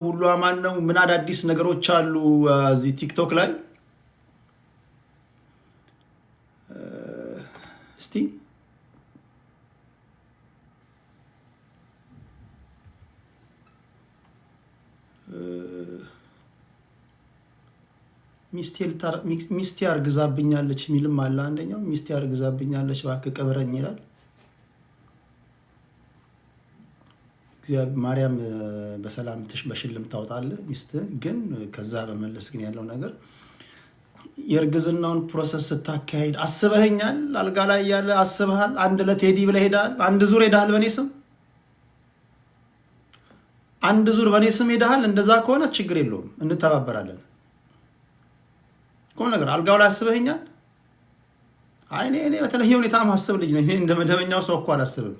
ሁሉ አማን ነው። ምን አዳዲስ ነገሮች አሉ እዚህ ቲክቶክ ላይ? እስቲ ሚስቴ አርግዛብኛለች የሚልም አለ። አንደኛው ሚስቴ አርግዛብኛለች እባክህ ቅበረኝ ይላል። ማርያም በሰላም በሽልም ታውጣለህ ሚስት ግን ከዛ በመለስ ግን ያለው ነገር የእርግዝናውን ፕሮሰስ ስታካሄድ አስበኸኛል? አልጋ ላይ ያለ አስበሃል? አንድ ለቴዲ ብለህ ሄዳል። አንድ ዙር ሄዳል በኔ ስም አንድ ዙር በኔ ስም ሄዳል። እንደዛ ከሆነ ችግር የለውም እንተባበራለን። ቆም ነገር አልጋው ላይ አስበኸኛል? አይ እኔ በተለየ ሁኔታ ማሰብ ልጅ ነኝ። እንደ መደበኛው ሰው እኮ አላስብም።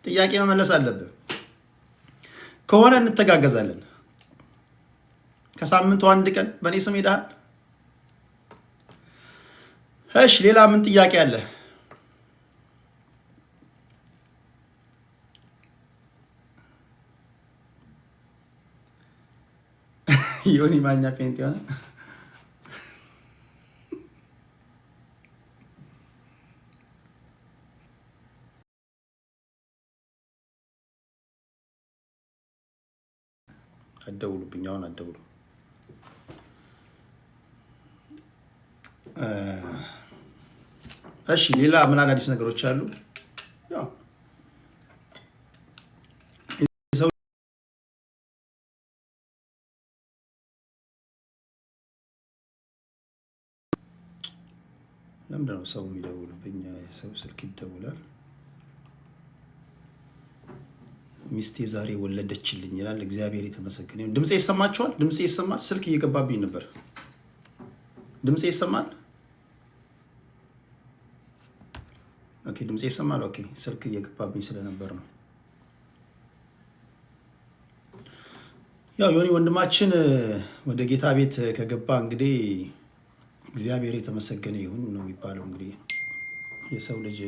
ጥያቄ መመለስ አለብህ። ከሆነ እንተጋገዛለን። ከሳምንቱ አንድ ቀን በኔ ስም ሄዳል። እሺ ሌላ ምን ጥያቄ አለ? ዮኒ ማኛ ፔንት ሆነ አደውሉብኝ። አሁን አደውሉ። እሺ ሌላ ምን አዳዲስ ነገሮች አሉ? ያው ለምንድን ነው ሰው የሚደውልብኝ? ሰው ስልክ ይደውላል። ሚስቴ ዛሬ ወለደችልኝ ይላል። እግዚአብሔር የተመሰገነ ይሁን። ድምጼ ይሰማችኋል? ድምጼ ይሰማል? ስልክ እየገባብኝ ነበር። ድምጼ ይሰማል? ኦኬ ድምጼ ይሰማል። ኦኬ ስልክ እየገባብኝ ስለነበር ነው። ያው ዮኒ ወንድማችን ወደ ጌታ ቤት ከገባ እንግዲህ እግዚአብሔር የተመሰገነ ይሁን ነው የሚባለው። እንግዲህ የሰው ልጅ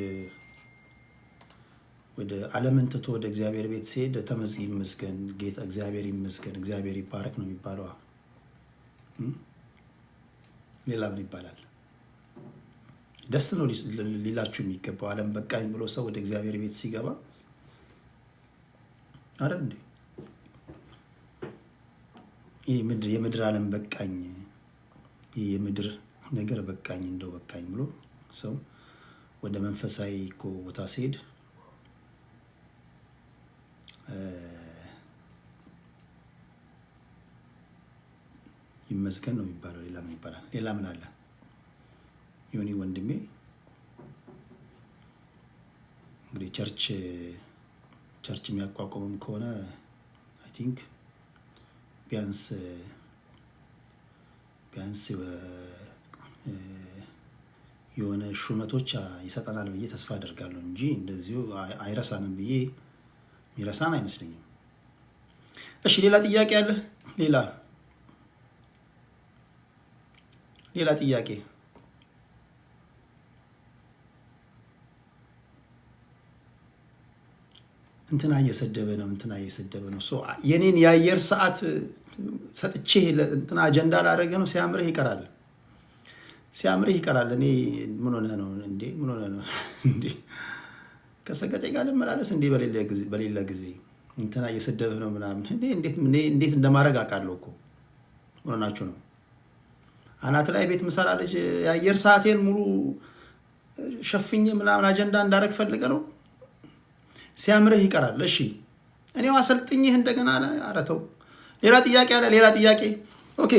ወደ ዓለምን ትቶ ወደ እግዚአብሔር ቤት ሲሄድ ተመስገን ይመስገን፣ ጌታ እግዚአብሔር ይመስገን፣ እግዚአብሔር ይባረክ ነው የሚባለው። ሌላ ምን ይባላል? ደስ ነው ሊላችሁ የሚገባው። ዓለም በቃኝ ብሎ ሰው ወደ እግዚአብሔር ቤት ሲገባ አይደል እንዴ? ይህ የምድር ዓለም በቃኝ፣ ይህ የምድር ነገር በቃኝ፣ እንደው በቃኝ ብሎ ሰው ወደ መንፈሳዊ እኮ ቦታ ሲሄድ ይመስገን ነው የሚባለው። ሌላ ምን ይባላል? ሌላ ምን አለ? ዮኒ ወንድሜ እንግዲህ ቸርች የሚያቋቁምም ከሆነ አይ ቲንክ ቢያንስ የሆነ ሹመቶች ይሰጠናል ብዬ ተስፋ አደርጋለሁ እንጂ እንደዚሁ አይረሳንም ብዬ የሚረሳን አይመስለኝም። እሺ ሌላ ጥያቄ አለ? ሌላ ጥያቄ? እንትና እየሰደበ ነው። የኔን የአየር ሰዓት ሰጥቼ እንትና አጀንዳ ላደረገ ነው። ሲያምርህ ይቀራል። እኔ ምን ሆነህ ነው እንዴ? ምን ሆነህ ነው እንዴ? ከሰገጤ ጋር ልመላለስ እንዴ? በሌላ ጊዜ እንትና እየሰደበህ ነው ምናምን። እንዴት እንደማድረግ አውቃለሁ እኮ። ምን ሆናችሁ ነው? አናት ላይ ቤት ምሰራ ልጅ የአየር ሰዓቴን ሙሉ ሸፍኜ ምናምን አጀንዳ እንዳደረግ ፈልገ ነው። ሲያምርህ ይቀራል። እሺ እኔው አሰልጥኝህ እንደገና አረተው። ሌላ ጥያቄ አለ? ሌላ ጥያቄ? ኦኬ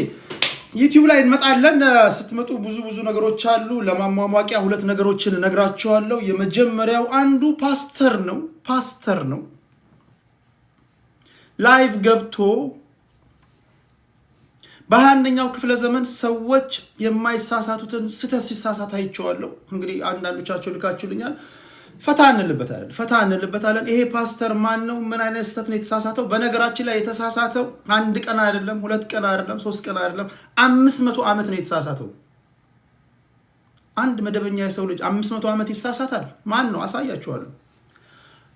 ዩቲዩብ ላይ እንመጣለን። ስትመጡ ብዙ ነገሮች አሉ። ለማሟሟቂያ ሁለት ነገሮችን እነግራችኋለሁ። የመጀመሪያው አንዱ ፓስተር ነው ላይቭ ገብቶ በ21ኛው ክፍለ ዘመን ሰዎች የማይሳሳቱትን ስህተት ሲሳሳት አይቼዋለሁ። እንግዲህ አንዳንዶቻችሁ ልካችሁልኛል። ፈታ እንልበታለን። ይሄ ፓስተር ማን ነው? ምን አይነት ስህተት ነው የተሳሳተው? በነገራችን ላይ የተሳሳተው አንድ ቀን አይደለም፣ 2 ቀን አይደለም፣ 3 ቀን አይደለም፣ 500 ዓመት ነው የተሳሳተው። አንድ መደበኛ የሰው ልጅ 500 ዓመት ይሳሳታል? ማን ነው? አሳያችኋለሁ።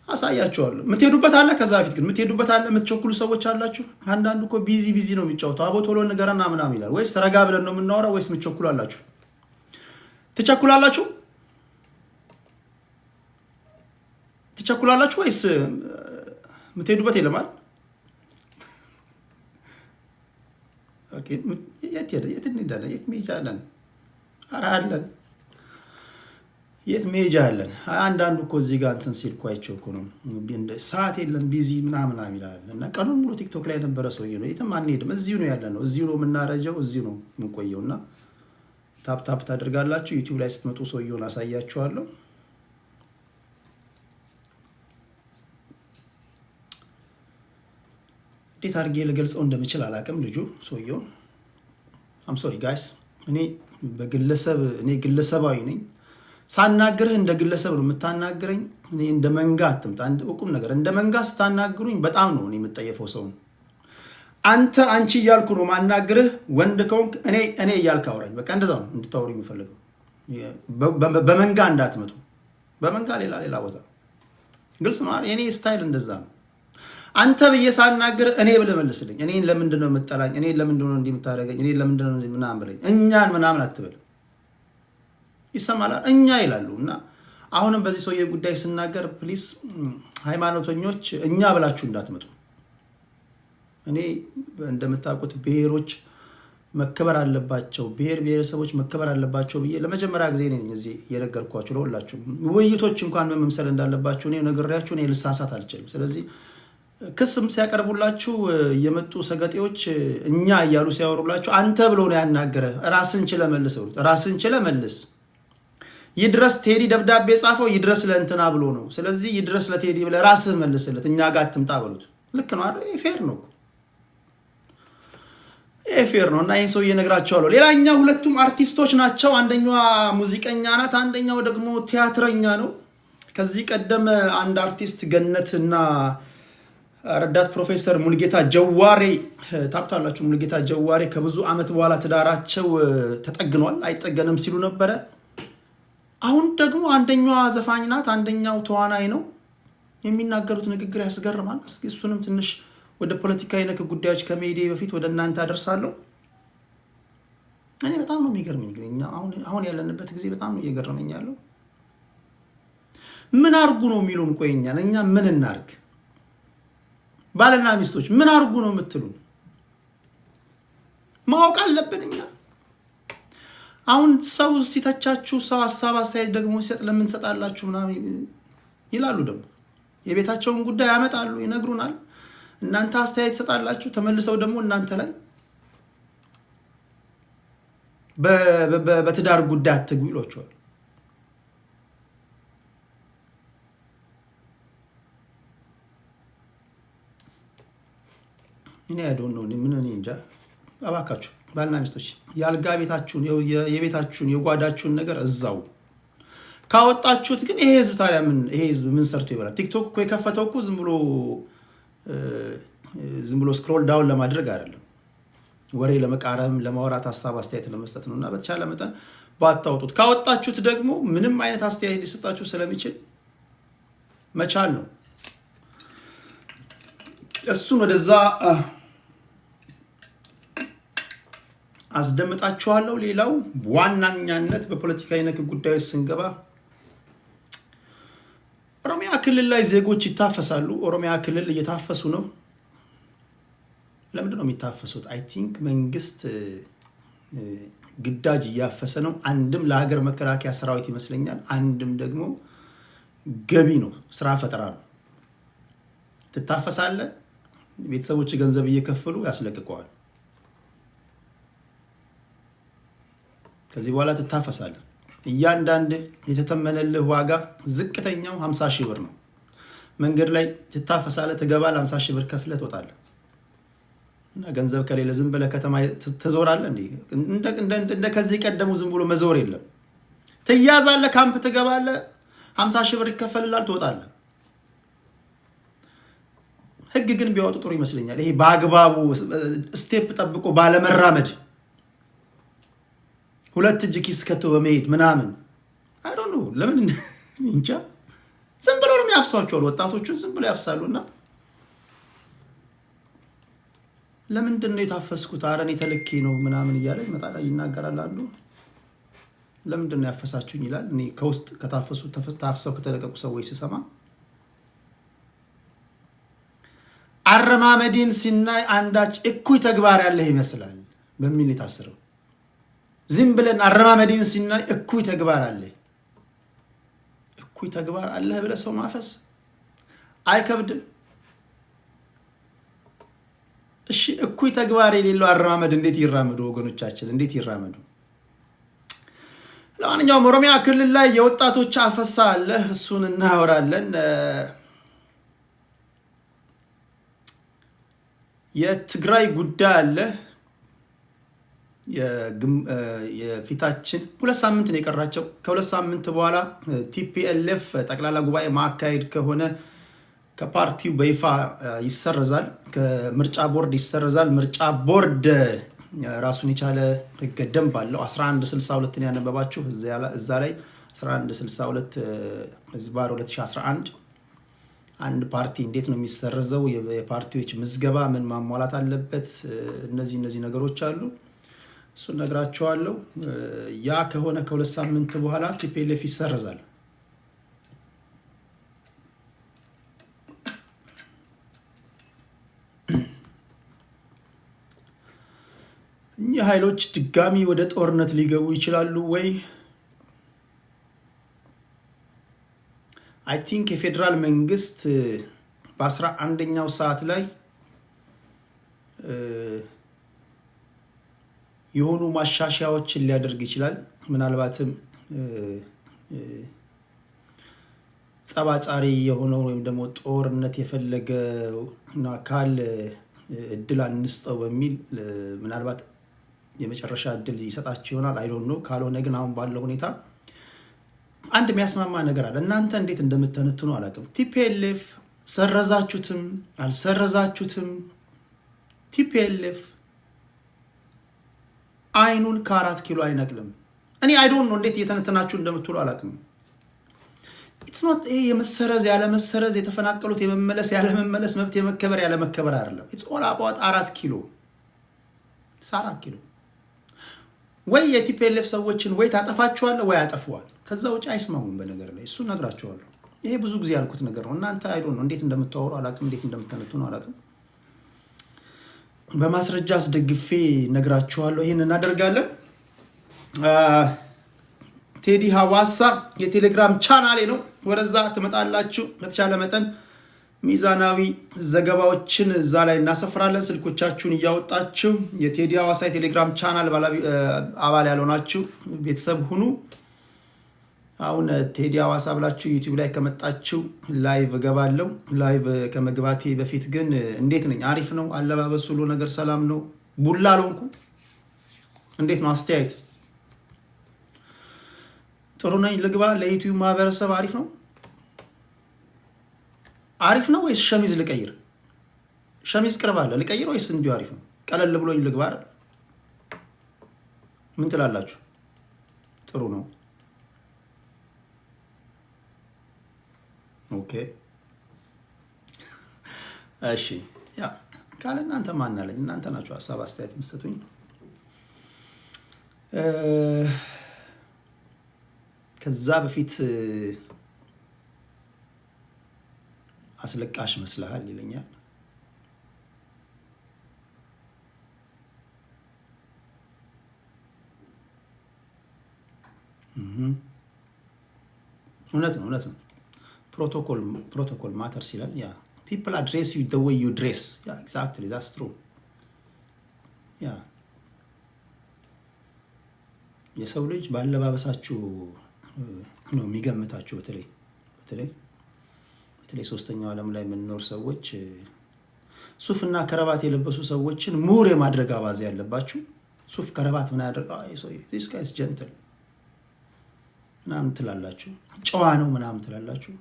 አሳያችኋለሁ። የምትሄዱበት አለ። ከዛ በፊት ግን የምትሄዱበት አለ። የምትቸኩሉ ሰዎች አላችሁ። አንዳንዱ እኮ ቢዚ ነው የሚጫወተው። አቦ ቶሎ ንገረና ምናምን ይላል። ወይስ ረጋ ብለን ነው የምናወራው? ወይስ የምትቸኩሉ አላችሁ? ትቸኩላላችሁ ወይስ የምትሄዱበት የለም አይደል? ኦኬ፣ የት እንሄዳለን? የት መሄጃ አለን? ኧረ አለን። የት መሄጃ አለን? አንዳንዱ እኮ እዚህ ጋር እንትን ሲል እኮ አይቼው እኮ ነው ሰዓት የለም ቢዚ ምናምን ይላል። እና ቀኑን ሙሉ ቲክቶክ ላይ የነበረ ሰውዬ ነው። የትም አንሄድም፣ እዚሁ ነው ያለ ነው። እዚሁ ነው የምናረጀው፣ እዚሁ ነው የምንቆየው። እና ታፕ ታደርጋላችሁ። ዩቲዩብ ላይ ስትመጡ ሰውዬውን አሳያችኋለሁ። እንዴት አድርጌ ልገልጸው እንደምችል አላውቅም። ሰውዬው አም ሶሪ ጋይስ፣ እኔ ግለሰባዊ ነኝ። ሳናግርህ እንደ ግለሰብ ነው የምታናግረኝ። እኔ እንደ መንጋ አትምጣ። ቁም ነገር እንደ መንጋ ስታናግሩኝ በጣም ነው እኔ የምጠየፈው ሰውን። አንቺ እያልኩ ነው ማናግርህ። ወንድ ከሆንክ እኔ እያልክ አውራኝ። በቃ እንደዛ ነው እንድታወሩ የሚፈልገው። በመንጋ እንዳትመጡ። በመንጋ ሌላ ቦታ ግልጽ ነው። የኔ ስታይል እንደዛ ነው። አንተ ብዬ ሳናግር እኔ ብለህ መልስልኝ። እኔን ለምንድን ነው የምጠላኝ? እኔን ለምንድን ነው እንዲህ የምታደርገኝ? እኔን ለምንድን ነው ምናምን ብለኝ። እኛን ምናምን አትበል። ይሰማላል። እኛ ይላሉ። እና አሁንም በዚህ ሰውዬ ጉዳይ ስናገር ፕሊስ ሃይማኖተኞች እኛ ብላችሁ እንዳትመጡ። እኔ እንደምታውቁት ብሔሮች መከበር አለባቸው፣ ብሔረሰቦች መከበር አለባቸው ብዬ ለመጀመሪያ ጊዜ ነኝ እዚህ የነገርኳችሁ። ለሁላችሁ ውይይቶች እንኳን መምሰል እንዳለባችሁ እኔ ነግሬያችሁ እኔ ልሳሳት አልችልም። ስለዚህ ክስም ሲያቀርቡላችሁ የመጡ ሰገጤዎች እኛ እያሉ ሲያወሩላችሁ አንተ ብሎ ነው ያናገረ። ራስን ችለህ መልስ ብሉት። ራስን ችለህ መልስ። ይድረስ ቴዲ ደብዳቤ ጻፈው ይድረስ ለእንትና ብሎ ነው። ስለዚህ ይድረስ ለቴዲ ብለህ ራስህ መልስለት፣ እኛ ጋር አትምጣ በሉት። ልክ ነው አይደል? ፌር ነው፣ ፌር ነው። እና ይህን ሰውዬ እነግራቸዋለሁ። ሌላኛው ሁለቱም አርቲስቶች ናቸው። አንደኛዋ ሙዚቀኛ ናት፣ አንደኛው ደግሞ ቲያትረኛ ነው። ከዚህ ቀደም አንድ አርቲስት ገነትና ረዳት ፕሮፌሰር ሙልጌታ ጀዋሬ ታውቃላችሁ። ሙልጌታ ጀዋሬ ከብዙ ዓመት በኋላ ትዳራቸው ተጠግኗል። አይጠገንም ሲሉ ነበረ። አሁን ደግሞ አንደኛዋ ዘፋኝ ናት፣ አንደኛው ተዋናይ ነው። የሚናገሩት ንግግር ያስገርማል። እስኪ እሱንም ትንሽ ወደ ፖለቲካዊ ነክ ጉዳዮች ከመሄዴ በፊት ወደ እናንተ አደርሳለሁ። እኔ በጣም ነው የሚገርመኝ፣ ግን አሁን ያለንበት ጊዜ በጣም ነው እየገረመኝ ያለው። ምን አርጉ ነው የሚሉን? ቆይኛል እኛ ምን እናርግ? ባልና ሚስቶች ምን አርጉ ነው የምትሉን? ማወቅ አለብን እኛ። አሁን ሰው ሲተቻችሁ፣ ሰው ሀሳብ አስተያየት ደግሞ ሲሰጥ ለምን ሰጣላችሁ ምናምን ይላሉ። ደግሞ የቤታቸውን ጉዳይ ያመጣሉ፣ ይነግሩናል። እናንተ አስተያየት ሰጣላችሁ፣ ተመልሰው ደግሞ እናንተ ላይ በትዳር ጉዳይ አትግቡ ይሏቸዋል። እኔ አይዶን ነው ምን እኔ እንጃ። አባካችሁ ባልና ሚስቶች የአልጋ ቤታችሁን የቤታችሁን የጓዳችሁን ነገር እዛው ካወጣችሁት ግን ይሄ ህዝብ ታዲያ ይሄ ህዝብ ምን ሰርቶ ይበላል? ቲክቶክ እኮ የከፈተው እኮ ዝም ብሎ ስክሮል ዳውን ለማድረግ አይደለም፣ ወሬ ለመቃረም ለማውራት ሀሳብ አስተያየት ለመስጠት ነው። እና በተቻለ መጠን ባታወጡት፣ ካወጣችሁት ደግሞ ምንም አይነት አስተያየት ሊሰጣችሁ ስለሚችል መቻል ነው። እሱን ወደዛ አስደምጣችኋለሁ። ሌላው ዋናኛነት በፖለቲካዊ ነክ ጉዳዮች ስንገባ ኦሮሚያ ክልል ላይ ዜጎች ይታፈሳሉ። ኦሮሚያ ክልል እየታፈሱ ነው። ለምንድን ነው የሚታፈሱት? አይ ቲንክ መንግስት ግዳጅ እያፈሰ ነው። አንድም ለሀገር መከላከያ ሰራዊት ይመስለኛል፣ አንድም ደግሞ ገቢ ነው፣ ስራ ፈጠራ ነው። ትታፈሳለህ፣ ቤተሰቦች ገንዘብ እየከፈሉ ያስለቅቀዋል። ከዚህ በኋላ ትታፈሳለህ። እያንዳንድ የተተመነልህ ዋጋ ዝቅተኛው 50 ሺህ ብር ነው። መንገድ ላይ ትታፈሳለህ፣ ትገባለህ፣ 50 ሺህ ብር ከፍለህ ትወጣለህ። እና ገንዘብ ከሌለ ዝም ብለህ ከተማ ትዞራለህ። እንደ ከዚህ ቀደሙ ዝም ብሎ መዞር የለም። ትያዛለህ፣ ካምፕ ትገባለህ፣ 50 ሺህ ብር ይከፈልላል፣ ትወጣለህ። ህግ ግን ቢያወጡ ጥሩ ይመስለኛል። ይሄ በአግባቡ ስቴፕ ጠብቆ ባለመራመድ፣ ሁለት እጅ ኪስ ከቶ በመሄድ ምናምን አይ ዶንት ኖ ለምን እንጃ። ዝም ብሎ ነው የሚያፍሷቸው ወጣቶቹን ዝም ብሎ ያፍሳሉና ለምንድን ነው የታፈስኩት? ኧረ እኔ ተልኬ ነው ምናምን እያለ ይመጣል ይናገራል። አንዱ ለምንድን ነው ያፈሳችሁኝ ይላል። እኔ ከውስጥ ከታፈሱ ታፍሰው ከተለቀቁ ሰዎች ስሰማ አረማመድን ሲናይ አንዳች እኩይ ተግባር ያለህ ይመስላል በሚል የታሰረው። ዝም ብለን አረማመድን ሲናይ እኩይ ተግባር አለህ እኩይ ተግባር አለህ ብለህ ሰው ማፈስ አይከብድም? እሺ እኩይ ተግባር የሌለው አረማመድ እንዴት ይራመዱ ወገኖቻችን? እንዴት ይራመዱ? ለማንኛውም ኦሮሚያ ክልል ላይ የወጣቶች አፈሳ አለ፣ እሱን እናወራለን። የትግራይ ጉዳይ አለ። የፊታችን 2 ሳምንት ነው የቀራቸው። ከ2 ሳምንት በኋላ ቲፒኤልኤፍ ጠቅላላ ጉባኤ ማካሄድ ከሆነ ከፓርቲው በይፋ ይሰረዛል፣ ከምርጫ ቦርድ ይሰረዛል። ምርጫ ቦርድ ራሱን የቻለ ህገ ደንብ አለው። 1162 ያነበባችሁ እዛ ላይ 1162 ህዝባር 2011 አንድ ፓርቲ እንዴት ነው የሚሰረዘው፣ የፓርቲዎች ምዝገባ ምን ማሟላት አለበት፣ እነዚህ ነገሮች አሉ። እሱን ነግራቸዋለሁ። ያ ከሆነ ከ2 ሳምንት በኋላ ቲፒኤልኤፍ ይሰረዛል። እኚህ ኃይሎች ድጋሚ ወደ ጦርነት ሊገቡ ይችላሉ ወይ? አይ ቲንክ የፌዴራል መንግስት በ11ኛው ሰዓት ላይ የሆኑ ማሻሻያዎችን ሊያደርግ ይችላል። ምናልባትም ጸባጫሪ የሆነው ወይም ደግሞ ጦርነት የፈለገ አካል እድል አንስጠው በሚል ምናልባት የመጨረሻ እድል ይሰጣቸው ይሆናል። አይ ዶንት ኖ። ካልሆነ ግን አሁን ባለው ሁኔታ አንድ የሚያስማማ ነገር አለ። እናንተ እንዴት እንደምትተነትኑ አላውቅም። ቲፒኤልኤፍ ሰረዛችሁትም አልሰረዛችሁትም ቲፒኤልኤፍ አይኑን ከ4 ኪሎ አይነቅልም። እኔ አይ ዶንት ኖ እንዴት እየተነተናችሁ እንደምትሉ አላውቅም። ኢትስ ኖት የመሰረዝ ያለመሰረዝ የተፈናቀሉት የመመለስ ያለመመለስ መብት የመከበር ያለመከበር አይደለም። ኢትስ ኦል አባውት 4 ኪሎ 4 ኪሎ ወይ የቲፒኤልኤፍ ሰዎችን ወይ ታጠፋቸዋለህ ወይ ያጠፉዋል። ከዛ ውጭ አይስማሙም። በነገር ላይ እሱን ነግራቸዋለሁ። ይሄ ብዙ ጊዜ ያልኩት ነገር ነው። እናንተ አይ ዶንት ኖ እንዴት እንደምታወሩ አላውቅም፣ እንዴት እንደምትተነትኑ አላውቅም። በማስረጃ አስደግፌ ነግራቸዋለሁ። ይሄን እናደርጋለን። ቴዲ ሐዋሳ የቴሌግራም ቻናሌ ነው። ወደዛ ትመጣላችሁ። በተቻለ መጠን ሚዛናዊ ዘገባዎችን እዛ ላይ እናሰፍራለን። ስልኮቻችሁን እያወጣችሁ የቴዲ ሐዋሳ የቴሌግራም ቻናል አባል ያልሆናችሁ ቤተሰብ ሁኑ። አሁን ቴዲ ሐዋሳ ብላችሁ ዩቲዩብ ላይ ከመጣችሁ ላይቭ እገባለሁ። ላይቭ ከመግባቴ በፊት ግን እንዴት ነኝ? አሪፍ ነው አለባበሱ፣ ሁሉ ነገር ሰላም ነው? ቡላ አልሆንኩም? እንዴት ነው አስተያየት? ጥሩ ነኝ? ልግባ? ለዩቲዩብ ማህበረሰብ አሪፍ ነው? አሪፍ ነው ወይስ ሸሚዝ ልቀይር? ሸሚዝ ቅርብ አለ ልቀይር ወይስ እንዲሁ አሪፍ ነው? ቀለል ብሎኝ ልግባ አይደል? ምን ትላላችሁ? ጥሩ ነው። ኦኬ እሺ። ያ ካለ እናንተ ማን አለኝ? እናንተ ናችሁ ሀሳብ አስተያየት የምትሰጡኝ። ከዛ በፊት አስለቃሽ መስልሃል ይለኛል። እውነት ነው፣ እውነት ነው። ፕሮቶኮል ማተርስ ይላል። ያ people address you the way you dress. Yeah, exactly, that's true. Yeah, የሰው ልጅ ባለባበሳችሁ ነው የሚገምታችሁ። በተለይ ሶስተኛው ዓለም ላይ የምንኖር ሰዎች ሱፍና ከረባት የለበሱ ሰዎችን ሙር የማድረግ አባዜ ያለባችሁ። ሱፍ ከረባት ምን ያደርጋ this guy is gentle ምናምን ትላላችሁ፣ ጨዋ ነው ምናምን ትላላችሁ።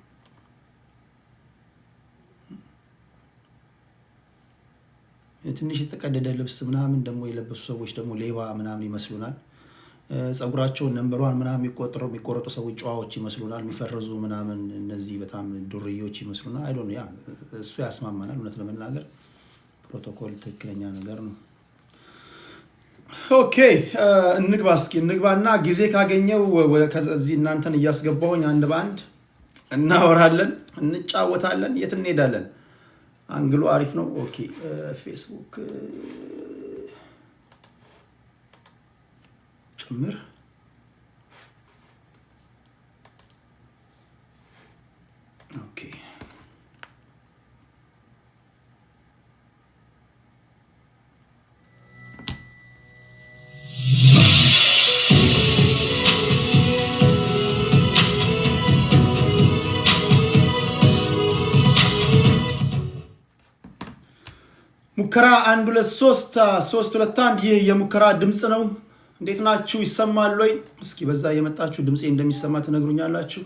ትንሽ የተቀደደ ልብስ ምናምን ደግሞ የለበሱ ሰዎች ደግሞ ሌባ ምናምን ይመስሉናል። ጸጉራቸው ነምበር 1 ምናምን የሚቆረጡ ሰዎች ጨዋዎች ይመስሉናል፣ የሚፈርዙ ምናምን እነዚህ በጣም ዱርዮች ይመስሉናል። አይ ዶንት ያ እሱ ያስማማናል። እውነት ለመናገር ፕሮቶኮል ትክክለኛ ነገር ነው። ኦኬ እንግባ እስኪ እንግባና ጊዜ ካገኘው ከዚህ እናንተን እያስገባሁኝ አንድ በአንድ እናወራለን፣ እንጫወታለን። የት እንሄዳለን? አንግሉ አሪፍ ነው። ኦኬ ፌስቡክ ጭምር ኦኬ ሙከራ 1 2 3 3 2 1 ይህ የሙከራ ድምጽ ነው። እንዴት ናችሁ? ይሰማል ወይ? እስኪ በዛ የመጣችሁ ድምጼ እንደሚሰማ ትነግሩኛላችሁ።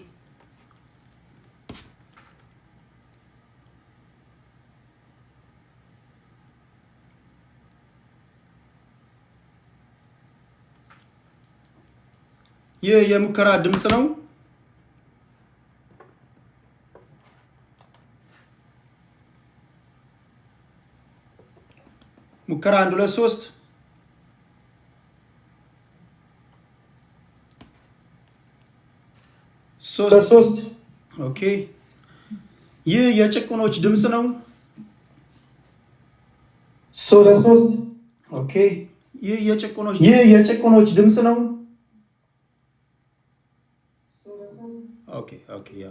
ይህ የሙከራ ድምጽ ነው። ሙከራ 1 2 3 3 ኦኬ። ይህ የጭቁኖች ድምጽ ነው። 3 ኦኬ። ይህ የጭቁኖች ድምጽ ነው። ኦኬ ኦኬ ያ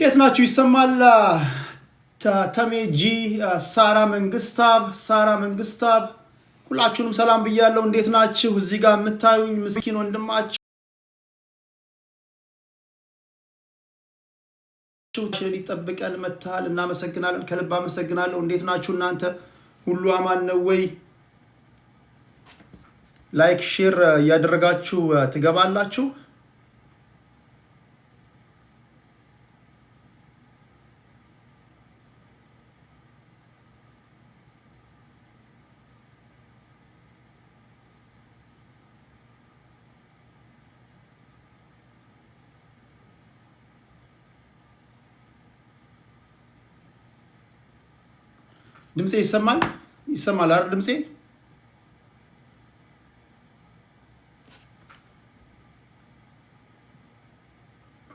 እንዴት ናችሁ? ይሰማል? ተሜጂ ሳራ መንግስታብ ሁላችሁንም ሰላም ብያለሁ። እንዴት ናችሁ? እዚህ ጋር የምታዩኝ ምስኪን ወንድማችሁ ሊጠብቀን መጥተሃል። እናመሰግናለን፣ ከልብ አመሰግናለሁ። እንዴት ናችሁ እናንተ? ሁሉ አማን ነው ወይ? ላይክ ሼር እያደረጋችሁ ትገባላችሁ። ድምጼ ይሰማል አይደል? ድምጼ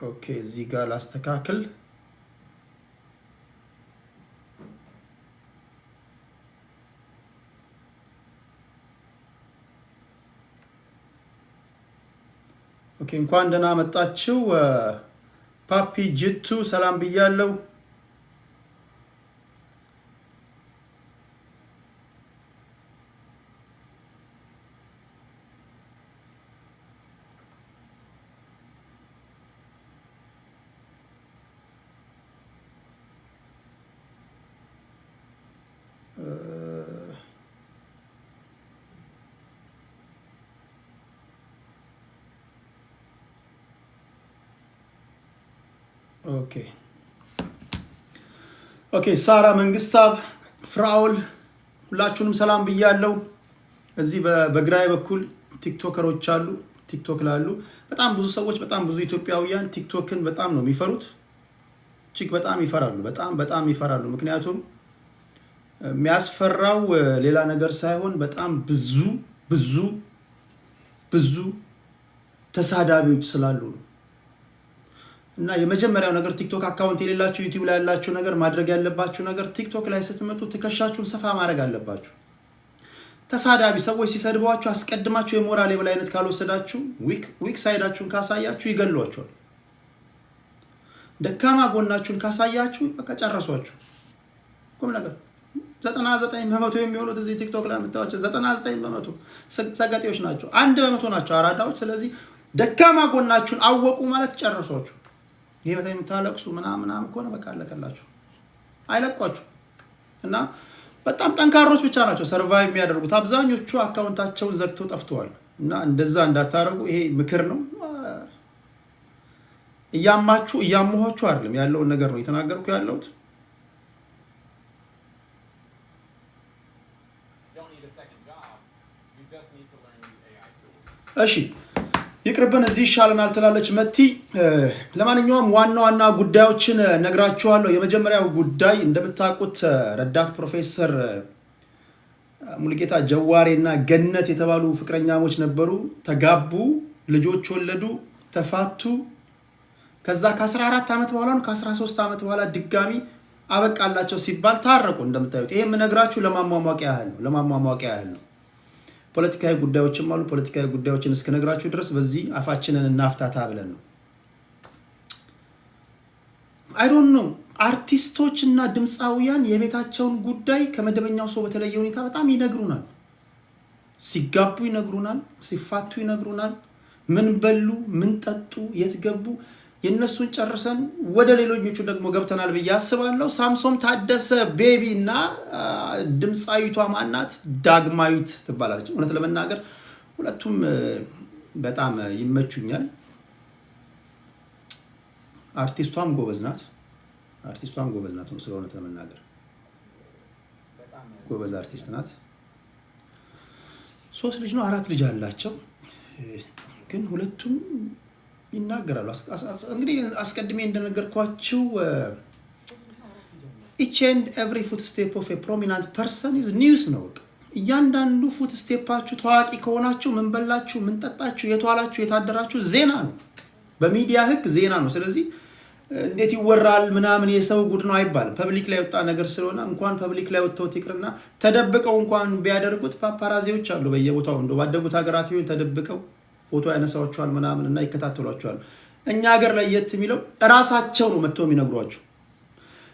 ኦኬ። እዚህ ጋር ላስተካክል። ኦኬ እንኳን ደህና መጣችሁ። ፓፒ ጅቱ ሰላም ብያለሁ። ኦኬ ሳራ መንግስታብ ፍራውል ሁላችሁንም ሰላም ብያለሁ። እዚህ በግራይ በኩል ቲክቶከሮች አሉ፣ ቲክቶክ ላሉ በጣም ብዙ ሰዎች፣ በጣም ብዙ ኢትዮጵያውያን ቲክቶክን በጣም ነው የሚፈሩት። እጅግ በጣም ይፈራሉ፣ በጣም ይፈራሉ። ምክንያቱም የሚያስፈራው ሌላ ነገር ሳይሆን በጣም ብዙ ተሳዳቢዎች ስላሉ ነው። እና የመጀመሪያው ነገር ቲክቶክ አካውንት የሌላችሁ ዩቲዩብ ላይ ያላችሁ ነገር ማድረግ ያለባችሁ ነገር ቲክቶክ ላይ ስትመጡ ትከሻችሁን ሰፋ ማድረግ አለባችሁ። ተሳዳቢ ሰዎች ሲሰድቧችሁ አስቀድማችሁ የሞራል የበላይነት ካልወሰዳችሁ ዊክ ሳይዳችሁን ካሳያችሁ ይገሏችኋል። ደካማ ጎናችሁን ካሳያችሁ በቃ ጨረሷችሁ። ቁም ነገር 99% የሚሆኑት እዚህ ቲክቶክ ላይ የምታዩቸው 99% ሰገጤዎች ናቸው። 1% ናቸው አራዳዎች። ስለዚህ ደካማ ጎናችሁን አወቁ ማለት ጨረሷችሁ። ይሄ በጣም የምታለቅሱ ምናምን ከሆነ በቃ አለቀላችሁ፣ አይለቋችሁ። እና በጣም ጠንካሮች ብቻ ናቸው ሰርቫይቭ የሚያደርጉት። አብዛኞቹ አካውንታቸውን ዘግተው ጠፍተዋል። እና እንደዛ እንዳታረጉ ይሄ ምክር ነው። እያሟችሁ አይደለም ያለውን ነገር ነው የተናገርኩ ያለሁት። እሺ ይቅርብን እዚህ ይሻለናል ትላለች መቲ። ለማንኛውም ዋና ጉዳዮችን ነግራችኋለሁ። የመጀመሪያው ጉዳይ እንደምታውቁት ረዳት ፕሮፌሰር ሙሉጌታ ጀዋሬና ገነት የተባሉ ፍቅረኛሞች ነበሩ። ተጋቡ፣ ልጆች ወለዱ፣ ተፋቱ። ከዛ ከ14 ዓመት በኋላ ነው ከ13 ዓመት በኋላ ድጋሚ አበቃላቸው ሲባል ታረቁ። እንደምታዩት ይሄ የምነግራችሁ ለማሟሟቂያ ያህል ነው። ፖለቲካዊ ጉዳዮችም አሉ። ፖለቲካዊ ጉዳዮችን እስከነግራችሁ ድረስ በዚህ አፋችንን እናፍታታ ብለን ነው። አይ ዶንት ኖ አርቲስቶች እና ድምፃውያን የቤታቸውን ጉዳይ ከመደበኛው ሰው በተለየ ሁኔታ በጣም ይነግሩናል። ሲጋቡ ይነግሩናል፣ ሲፋቱ ይነግሩናል። ምን በሉ፣ ምን ጠጡ፣ የት ገቡ። የነሱን ጨርሰን ወደ ሌሎኞቹ ደግሞ ገብተናል ብዬ አስባለሁ። ሳምሶም ታደሰ ቤቢ እና ድምፃዊቷ ማናት ዳግማዊት ትባላለች። እውነት ለመናገር ሁለቱም በጣም ይመቹኛል። አርቲስቷም ጎበዝ ናት። ስለሆነ ለመናገር ጎበዝ አርቲስት ናት። 3 ልጅ ነው 4 ልጅ አላቸው። ግን ሁለቱም ይናገራሉ። እንግዲህ አስቀድሜ እንደነገርኳችሁ each and every footstep of a prominent person is news ነው። እያንዳንዱ ፉትስቴፓችሁ ታዋቂ ከሆናችሁ ምን በላችሁ፣ ምን ጠጣችሁ፣ የቷላችሁ፣ የታደራችሁ ዜና ነው። በሚዲያ ህግ ዜና ነው። ስለዚህ እንዴት ይወራል ምናምን የሰው ጉድ ነው አይባልም። ፐብሊክ ላይ ወጣ ነገር ስለሆነ እንኳን ፐብሊክ ላይ ወጥተው ይቅርና ተደብቀው እንኳን ቢያደርጉት ፓፓራዚዎች አሉ በየቦታው። እንደው ባደጉት ሀገራት ይሁን ተደብቀው ፎቶ ያነሳዋቸዋል ምናምን እና ይከታተሏቸዋል። እኛ ሀገር ላይ የት የሚለው ራሳቸው ነው መጥተው የሚነግሯቸው።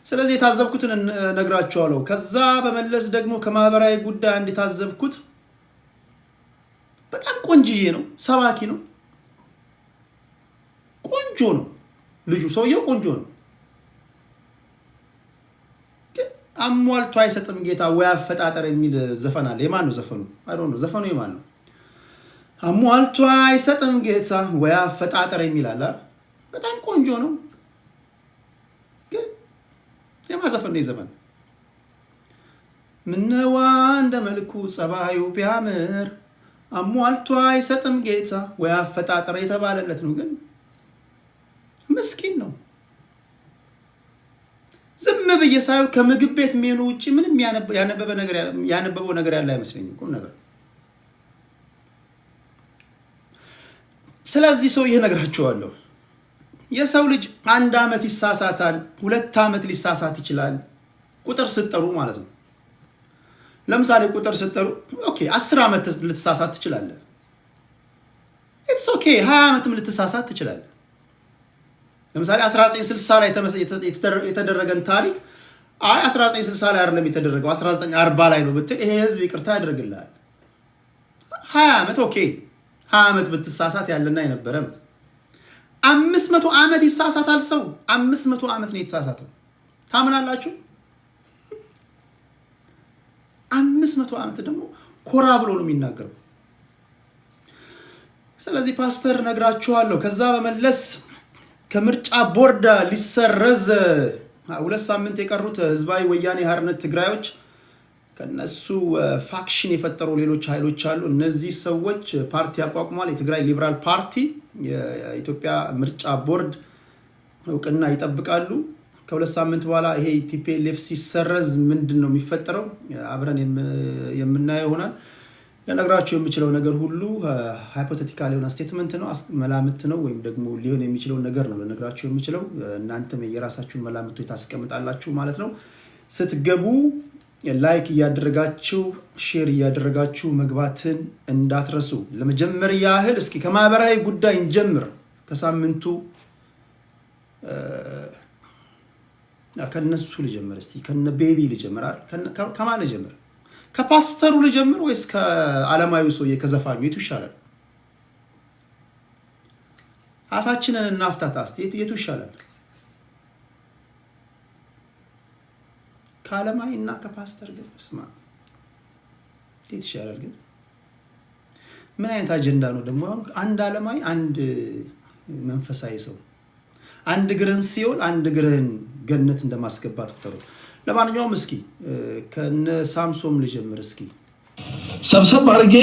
ስለዚህ የታዘብኩትን ነግራቸዋለሁ። ከዛ በመለስ ደግሞ ከማህበራዊ ጉዳይ አንድ የታዘብኩት በጣም ቆንጅዬ ነው፣ ሰባኪ ነው፣ ቆንጆ ነው ልጁ፣ ሰውየው ቆንጆ ነው። ግን አሟልቶ አይሰጥም ጌታ ወይ አፈጣጠር የሚል ዘፈን አለ። የማን ነው ዘፈኑ? አይ ዶንት ኖ ዘፈኑ የማን ነው? አሟልቶ አይሰጥም ጌታ ወይ አፈጣጠር የሚል አለ። በጣም ቆንጆ ነው። ግን የማዘፈን ነው ዘፈን። ምነዋ እንደ መልኩ ጸባዩ ቢያምር አሟልቶ አይሰጥም ጌታ ወይ አፈጣጠር የተባለለት ነው። ግን ምስኪን ነው። ዝም ብዬ ሳየው ከምግብ ቤት ሜኑ ውጪ ምንም ያነበበው ነገር ያለ አይመስለኝም። ቁም ነገር። ስለዚህ ሰው ይሄ ነግራቸዋለሁ። የሰው ልጅ 1 ዓመት ይሳሳታል፣ 2 ዓመት ሊሳሳት ይችላል። ቁጥር ስትጠሩ ማለት ነው። ለምሳሌ ቁጥር ስትጠሩ ኦኬ 10 ዓመት ልትሳሳት ትችላለህ። ኢትስ ኦኬ 20 ዓመትም ልትሳሳት ትችላለህ። ለምሳሌ 1960 ላይ የተደረገን ታሪክ 1960 ላይ አይደለም የተደረገው 1940 ላይ ነው ብትል ይሄ ህዝብ ይቅርታ ያደርግልሃል። 20 ዓመት ኦኬ 20 ዓመት ብትሳሳት ያለና የነበረ ነው። 500 ዓመት ይሳሳታል ሰው። 500 ዓመት ነው የተሳሳተው። ታምናላችሁ? 500 ዓመት ደግሞ ኮራ ብሎ ነው የሚናገረው። ስለዚህ ፓስተር ነግራችኋለሁ። ከዛ በመለስ ከምርጫ ቦርድ ሊሰረዝ 2 ሳምንት የቀሩት ህዝባዊ ወያኔ ሓርነት ትግራዮች ከነሱ ፋክሽን የፈጠሩ ሌሎች ኃይሎች አሉ። እነዚህ ሰዎች ፓርቲ አቋቁሟል። የትግራይ ሊበራል ፓርቲ የኢትዮጵያ ምርጫ ቦርድ እውቅና ይጠብቃሉ። ከ2 ሳምንት በኋላ ይሄ ቲፒኤልኤፍ ሲሰረዝ ምንድነው የሚፈጠረው አብረን የምናየው ይሆናል። ለነገራችሁ የምችለው ነገር ሁሉ ሃይፖቴቲካል የሆነ ስቴትመንት ነው፣ መላምት ነው፣ ወይም ደግሞ ሊሆን የሚችለው ነገር ነው ለነገራችሁ የምችለው። እናንተም የራሳችሁን መላምቶች ታስቀምጣላችሁ ማለት ነው። ስትገቡ ላይክ እያደረጋችሁ ሼር እያደረጋችሁ መግባትን እንዳትረሱ። ለመጀመር ያህል እስኪ ከማህበራዊ ጉዳይ እንጀምር። ከሳምንቱ ከነሱ ልጀምር። እስቲ ከነ ቤቢ ልጀምር አይደል? ከማን ልጀምር? ከፓስተሩ ልጀምር ወይስ ከዓለማዊ ሰውዬ ከዘፋኙ? የቱ ይሻላል? አፋችንን እናፍታታ እስቲ። የቱ ይሻላል? ከዓለማዊ እና ከፓስተር ግን ስማ፣ የት ይሻላል? ግን ምን አይነት አጀንዳ ነው ደግሞ? አሁን አንድ ዓለማዊ አንድ መንፈሳዊ ሰው አንድ እግርህን ሲኦል አንድ እግርህን ገነት እንደማስገባት ቁጠሩት። ለማንኛውም እስኪ ከነ ሳምሶም ልጀምር። እስኪ ሰብሰብ አድርጌ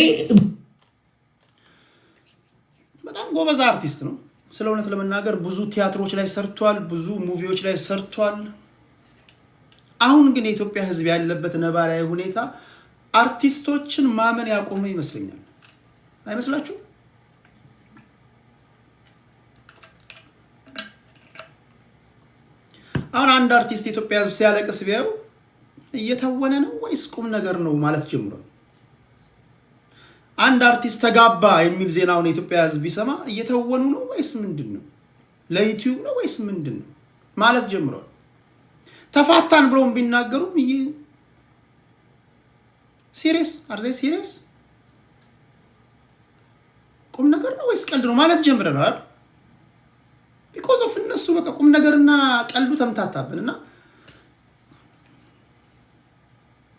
በጣም ጎበዝ አርቲስት ነው። ስለ እውነት ለመናገር ብዙ ቲያትሮች ላይ ሰርቷል፣ ብዙ ሙቪዎች ላይ ሰርቷል። አሁን ግን የኢትዮጵያ ሕዝብ ያለበት ነባራዊ ሁኔታ አርቲስቶችን ማመን ያቆመ ይመስለኛል። አይመስላችሁ? አሁን አንድ አርቲስት የኢትዮጵያ ሕዝብ ሲያለቅስ ቢያዩ እየተወነ ነው ወይስ ቁም ነገር ነው ማለት ጀምሯል። አንድ አርቲስት ተጋባ የሚል ዜናውን የኢትዮጵያ ሕዝብ ቢሰማ እየተወኑ ነው ወይስ ምንድን ነው? ለዩቲዩብ ነው ወይስ ምንድን ነው ማለት ጀምሯል። ተፋታን ብለውም ቢናገሩም ሲሪየስ አርዘ ሲሪየስ ቁም ነገር ነው ወይስ ቀልድ ነው ማለት ጀምረናል። ቢኮዝ ኦፍ እነሱ በቃ ቁም ነገርና ቀልዱ ተምታታብንና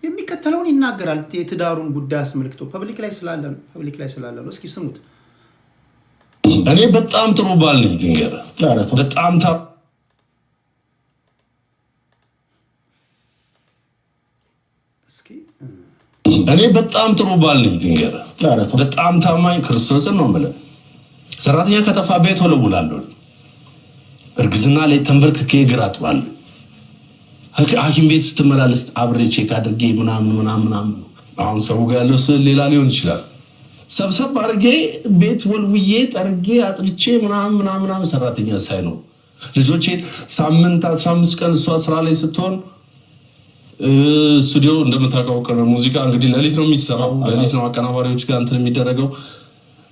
የሚከተለውን ይናገራል። የትዳሩን ጉዳይ አስመልክቶ ፐብሊክ ላይ ስላለ ነው። እስኪ ስሙት። እኔ በጣም ጥሩ ባል ነኝ። ድንገር በጣም እኔ በጣም ጥሩ ባል ነኝ። ድንገር በጣም ታማኝ ክርስቶስን ነው የምልህ። ሰራተኛ ከጠፋ ቤት ወለውላለሁ። እርግዝና ላይ ተንበርክኬ እግር አጥባለሁ። ሐኪም ቤት ስትመላለስ አብሬ ቼክ አድርጌ ምናምን። አሁን ሰው ጋር ያለው ስል ሌላ ሊሆን ይችላል። ሰብሰብ አድርጌ ቤት ወልውዬ ጠርጌ አጥልቼ ምናምን ሰራተኛ ሳይ ነው ልጆቼ ሳምንት 15 ቀን እሷ ስራ ላይ ስትሆን ስቱዲዮ እንደምታውቀው ሙዚቃ እንግዲህ ሌሊት ነው የሚሰራው። ሌሊት ነው አቀናባሪዎች ጋር እንትን የሚደረገው።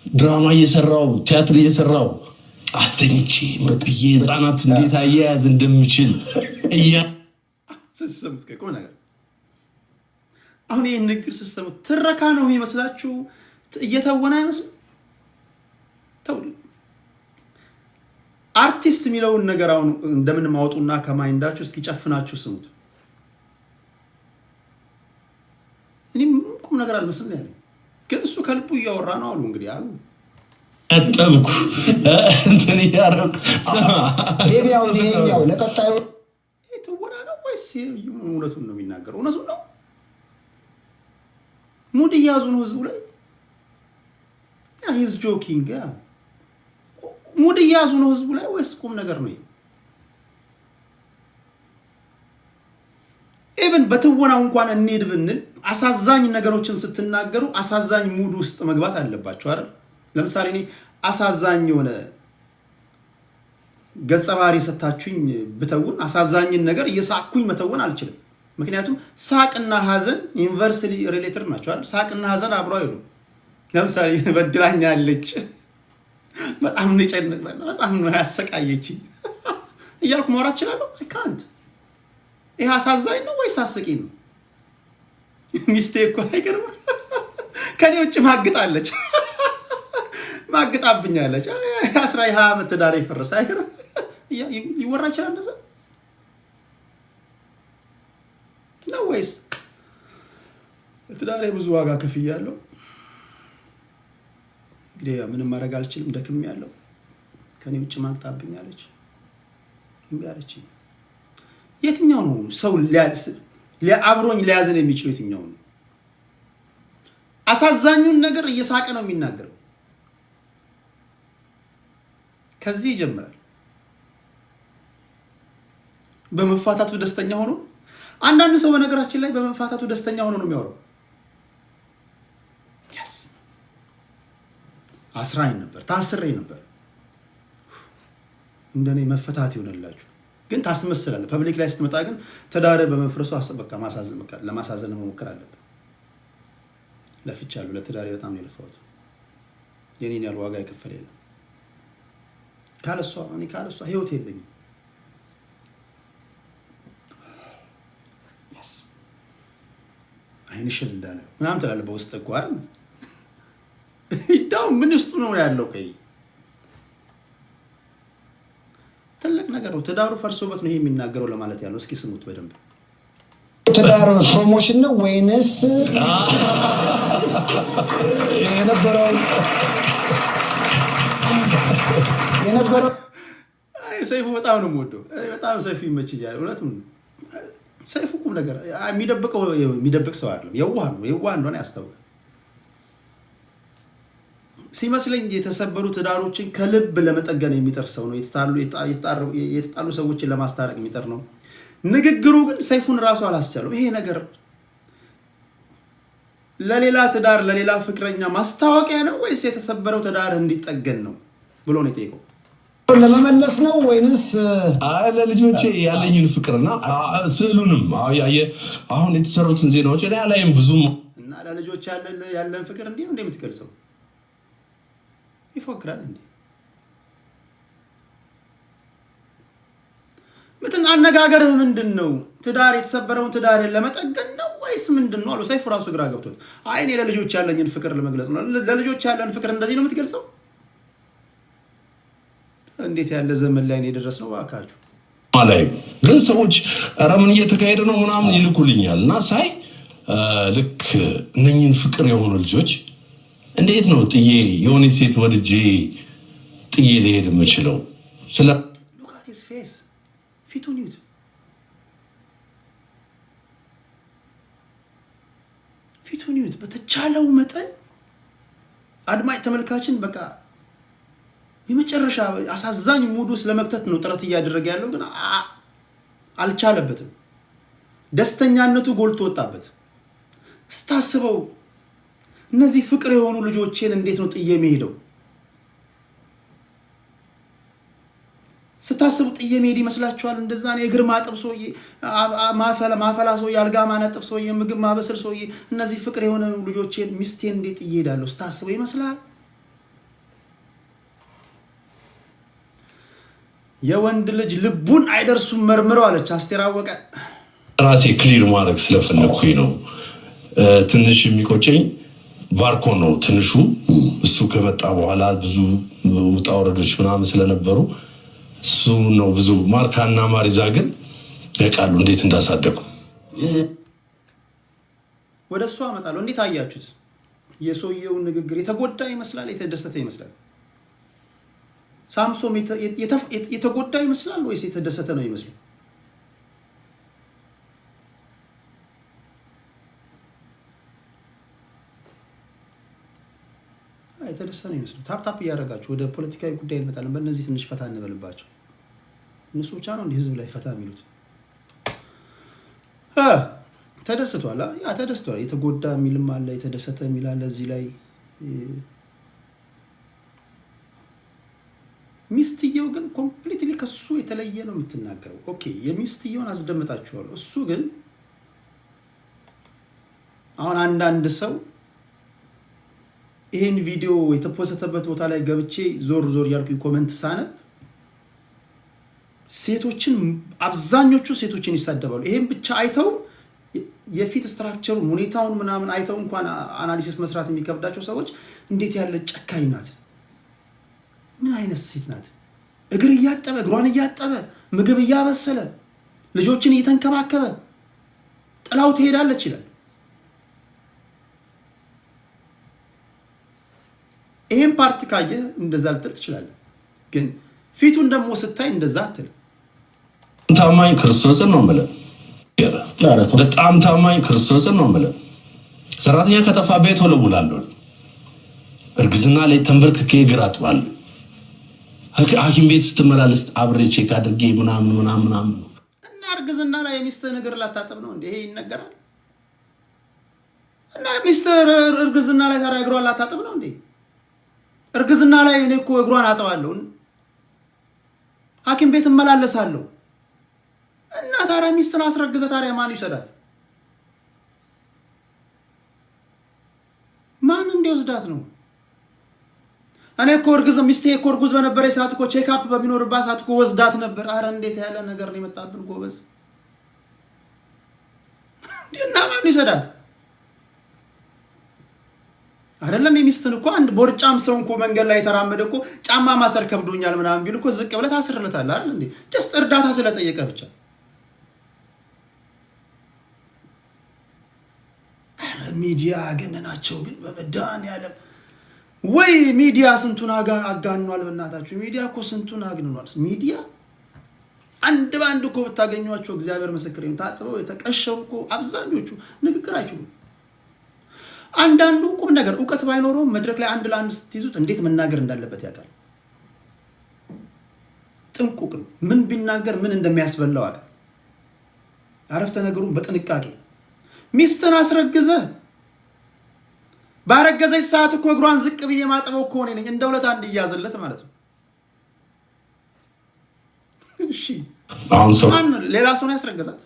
ድራማ እየሰራው ቲያትር እየሰራው አስተኝቼ መጥዬ ህፃናት እንዴት አያያዝ እንደምችል ስትሰሙት ከቆም ነገር አሁን ይሄን ንግግር ስትሰሙት ትረካ ነው የሚመስላችሁ? እየተወነ አይመስልም? ተው አርቲስት የሚለውን ነገር አሁን እንደምን ማውጡና ከማይንዳችሁ እስኪ ጨፍናችሁ ስሙት። እኔም ቁም ነገር አልመስልም ያለኝ ግን እሱ ከልቡ እያወራ ነው አሉ። እንግዲህ አሉ አጠብኩ እንትን ያረኩ ቤቢያው ይሄኛው ለቀጣዩ ትወና ነው ወይስ እውነቱን ነው የሚናገረው? እውነቱን ነው። ሙድ እያዙ ነው ህዝቡ ላይ። ሂዝ ጆኪንግ። ሙድ እያዙ ነው ህዝቡ ላይ ወይስ ቁም ነገር ነው? ኢቭን በትወናው እንኳን እንሄድ ብንል አሳዛኝ ነገሮችን ስትናገሩ አሳዛኝ ሙድ ውስጥ መግባት አለባችሁ አይደል? ለምሳሌ እኔ አሳዛኝ የሆነ ገጸ ባህሪ ሰታችሁኝ ብተውን አሳዛኝን ነገር እየሳቅኩኝ መተወን አልችልም። ምክንያቱም ሳቅና ሀዘን ዩኒቨርሳሊ ሪሌትድ ናቸው አይደል? ሳቅና ሀዘን አብሮ አይሄዱም። ለምሳሌ በድላኛለች፣ በጣም ንጨንቅ፣ በጣም ነው ያሰቃየችኝ እያልኩ ማውራት እችላለሁ? አይ ካንት። ይሄ አሳዛኝ ነው ወይስ አስቂኝ ነው? ሚስቴ እኮ አይገርም ከኔ ውጭ ማግጣለች ማግጣብኛለች። 20 ዓመት ትዳሬ ፈረሰ አይገርም? ሊወራ ይችላል እንደዛ ነው ወይስ ትዳሬ ብዙ ዋጋ ከፍያለሁ፣ እንግዲህ ምንም ማድረግ አልችልም፣ ደክሜያለሁ፣ ከኔ ውጭ ማግጣብኛለች እምቢ አለችኝ። የትኛው ነው ሰው አብሮኝ ሊያዝን የሚችለው? የትኛው ነው? አሳዛኙን ነገር እየሳቀ ነው የሚናገረው። ከዚህ ይጀምራል። በመፋታቱ ደስተኛ ሆኖ አንዳንድ ሰው በነገራችን ላይ በመፋታቱ ደስተኛ ሆኖ ነው የሚያወራው። አስራኝ ነበር፣ ታስሬ ነበር፣ እንደኔ መፈታት ይሆንላችሁ። ግን ታስመስላለህ። ፐብሊክ ላይ ስትመጣ ግን ትዳር በመፍረሱ በቃ ለማሳዘን መሞከር አለብን። ለፍቻለሁ፣ ለትዳሬ በጣም ነው የለፋሁት። የኔን ያህል ዋጋ የከፈለ የለም። ካለሷ ህይወት የለኝም። አይንሽል እንዳለ ምናምን ትላለህ በውስጥ እኮ አይደል? ይዳው ምን ውስጥ ነው ያለው? ከይ ትልቅ ነገር ነው። ትዳሩ ፈርሶበት ነው ይሄ የሚናገረው ለማለት ያለው። እስኪ ስሙት በደንብ። ትዳሩ ፕሮሞሽን ነው ወይንስ የነበረው? ሰይፉ በጣም ነው የምወደው። በጣም ሰይፉ ይመችኛል። እውነቱን ሰይፉ ቁም ነገር የሚደብቅ ሰው አይደለም። የዋህ ነው። የዋህ እንደሆነ ያስታውቃል። ሲመስለኝ የተሰበሩ ትዳሮችን ከልብ ለመጠገን የሚጥር ሰው ነው። የተጣሉ ሰዎችን ለማስታረቅ የሚጥር ነው። ንግግሩ ግን ሰይፉን ራሱ አላስቻለው። ይሄ ነገር ለሌላ ትዳር ለሌላ ፍቅረኛ ማስታወቂያ ነው ወይስ የተሰበረው ትዳር እንዲጠገን ነው ብሎ ነው የጠየቀው? ለመመለስ ነው ወይንስ ለልጆቼ ያለኝን ፍቅርና ስዕሉንም አሁን የተሰሩትን ዜናዎች ላይም ብዙ እና ለልጆች ያለን ፍቅር እንዲህ ነው እንደምትገልጸው ይፎክራል እንዴ? ምትን አነጋገርህ ምንድነው? ትዳር የተሰበረውን ትዳርን ለመጠገን ነው ወይስ ምንድነው አሉ። ሰይፉ ራሱ ግራ ገብቶት አይ እኔ ለልጆች ያለኝን ፍቅር ለመግለጽ ነው። ለልጆች ያለን ፍቅር እንደዚህ ነው የምትገልጸው? እንዴት ያለ ዘመን ላይ ነው የደረስነው ባካችሁ። ላይ ግን ሰዎች ኧረ ምን እየተካሄደ ነው ምናምን ይልኩልኛል እና ሳይ ልክ እነኝን ፍቅር የሆኑ ልጆች እንዴት ነው ጥዬ የሆነ ሴት ወድጄ ጥዬ ሊሄድ የምችለው? ስለ ሉካቲስ ፌስ ፊቱን ይዩት። ፊቱን ይዩት። በተቻለው መጠን አድማጭ ተመልካችን በቃ የመጨረሻ አሳዛኝ ሙድ ውስጥ ለመክተት ነው ጥረት እያደረገ ያለው፣ ግን አልቻለበትም። ደስተኛነቱ ጎልቶ ወጣበት። ስታስበው እነዚህ ፍቅር የሆኑ ልጆችን እንዴት ነው ጥዬ የሚሄደው? ስታስቡ ጥዬ መሄድ ይመስላችኋል? እንደዛ ነው የእግር ማጠብ ሰውዬ፣ ማፈላ ሰውዬ፣ አልጋ ማነጠፍ ሰውዬ፣ ምግብ ማበስል ሰውዬ፣ እነዚህ ፍቅር የሆኑ ልጆችን ሚስቴን እንዴት ጥዬ እሄዳለሁ ስታስበው ይመስላል? የወንድ ልጅ ልቡን አይደርሱም መርምረው አለች አስቴር አወቀ። ራሴ ክሊር ማድረግ ስለፈለኩኝ ነው። ትንሽ የሚቆጨኝ ባርኮ ነው ትንሹ። እሱ ከመጣ በኋላ ብዙ ውጣ ወረዶች ምናምን ስለነበሩ እሱ ነው ብዙ። ማርካና ማሪዛ ግን ያውቃሉ እንዴት እንዳሳደጉ። ወደ እሱ አመጣለሁ። እንዴት አያችሁት? የሰውየውን ንግግር የተጎዳ ይመስላል፣ የተደሰተ ይመስላል? ሳምሶም የተጎዳ ይመስላል ወይስ የተደሰተ ነው ይመስላል? የተደሰተ ነው ይመስላል። ታፕ እያደረጋችሁ ወደ ፖለቲካዊ ጉዳይ እንመጣለን። በእነዚህ ትንሽ ፈታ እንበልባቸው። እነሱ ብቻ ነው እንዲህ ህዝብ ላይ ፈታ የሚሉት። ተደስቷል። ያ ተደስቷል። የተጎዳ የሚልም አለ፣ የተደሰተ የሚል አለ። እዚህ ላይ ሚስትየው ግን ኮምፕሊትሊ ከሱ የተለየ ነው የምትናገረው። ኦኬ የሚስትየውን አስደምጣችኋለሁ። እሱ ግን አሁን አንዳንድ ሰው ይሄን ቪዲዮ የተፖስተበት ቦታ ላይ ገብቼ ዞር ያልኩኝ ኮሜንት ሳነብ ሴቶችን አብዛኞቹ ሴቶችን ይሳደባሉ። ይሄን ብቻ አይተው የፊት ስትራክቸሩን ሁኔታውን ምናምን አይተው እንኳን አናሊሲስ መስራት የሚከብዳቸው ሰዎች እንዴት ያለ ጨካኝ ናት! ምን አይነት ሴት ናት? እግር እያጠበ እግሯን እያጠበ ምግብ እያበሰለ ልጆችን እየተንከባከበ ጥላው ትሄዳለች ይላል። ይሄን ፓርት ካየ እንደዛ ልትል ትችላለህ፣ ግን ፊቱን ደግሞ ስታይ እንደዛ አትልም። ታማኝ ክርስቶስን ነው የምልህ። በጣም ታማኝ ክርስቶስን ነው የምልህ። ሰራተኛ ከጠፋ ቤት ወለውላለሁ። እርግዝና ላይ ተንበርክኬ እግር አጥባለሁ። ሐኪም ቤት ስትመላለስ አብሬ ቼክ አድርጌ ምናምን እና እርግዝና ላይ የሚስትህ እግር ላታጠብ ነው እንዴ? ይሄ ይነገራል። እና ሚስትህ እርግዝና ላይ ታዲያ እግሯን ላታጠብ ነው እንዴ? እርግዝና ላይ እኔ እኮ እግሯን አጥባለሁ፣ ሐኪም ቤት እመላለሳለሁ። እና ታዲያ ሚስትን አስረግዘ ታዲያ ማን ይሰዳት? ማን እንዲወስዳት ነው? እኔ እኮ ሚስቴ እኮ እርጉዝ በነበረ ሰዓት እኮ ቼክአፕ በሚኖርባት ሰዓት እኮ ወስዳት ነበር። አረ እንዴት ያለ ነገር ነው የመጣብን ጎበዝ! እና ማን ይሰዳት? አይደለም የሚስትን እኮ አንድ ቦርጫም ሰው እኮ መንገድ ላይ ተራመደ እኮ ጫማ ማሰር ከብዶኛል ምናምን ቢል እኮ ዝቅ ብለህ ታስርለታለህ አይደል እንዴ? ጀስት እርዳታ ስለጠየቀ ብቻ። አረ ሚዲያ ገነናቸው ግን በመድኃኒዓለም ወይ ሚዲያ ስንቱን አጋኗል። በእናታችሁ ሚዲያ እኮ ስንቱን አግንኗል። ሚዲያ አንድ ባንድ እኮ ብታገኟቸው እግዚአብሔር ምስክሬን ታጥበው የተቀሸሩ እኮ አብዛኞቹ ንግግር አይችሉም። አንዳንዱ ቁም ነገር ዕውቀት ባይኖረው መድረክ ላይ አንድ ለአንድ ስትይዙት እንዴት መናገር እንዳለበት ያውቃል። ጥንቁቅ ነው። ምን ቢናገር ምን እንደሚያስበላው አውቃል። አረፍተ ነገሩን በጥንቃቄ ሚስትን አስረግዘህ ባረገዘች ሰዓት እኮ እግሯን ዝቅ ብዬ ማጥበው እኮ ነኝ እንደ ሁለት አንድ ይያዝለት ማለት ነው። እሺ አሁን ሰው ሌላ ሰው ነው ያስረገዛት።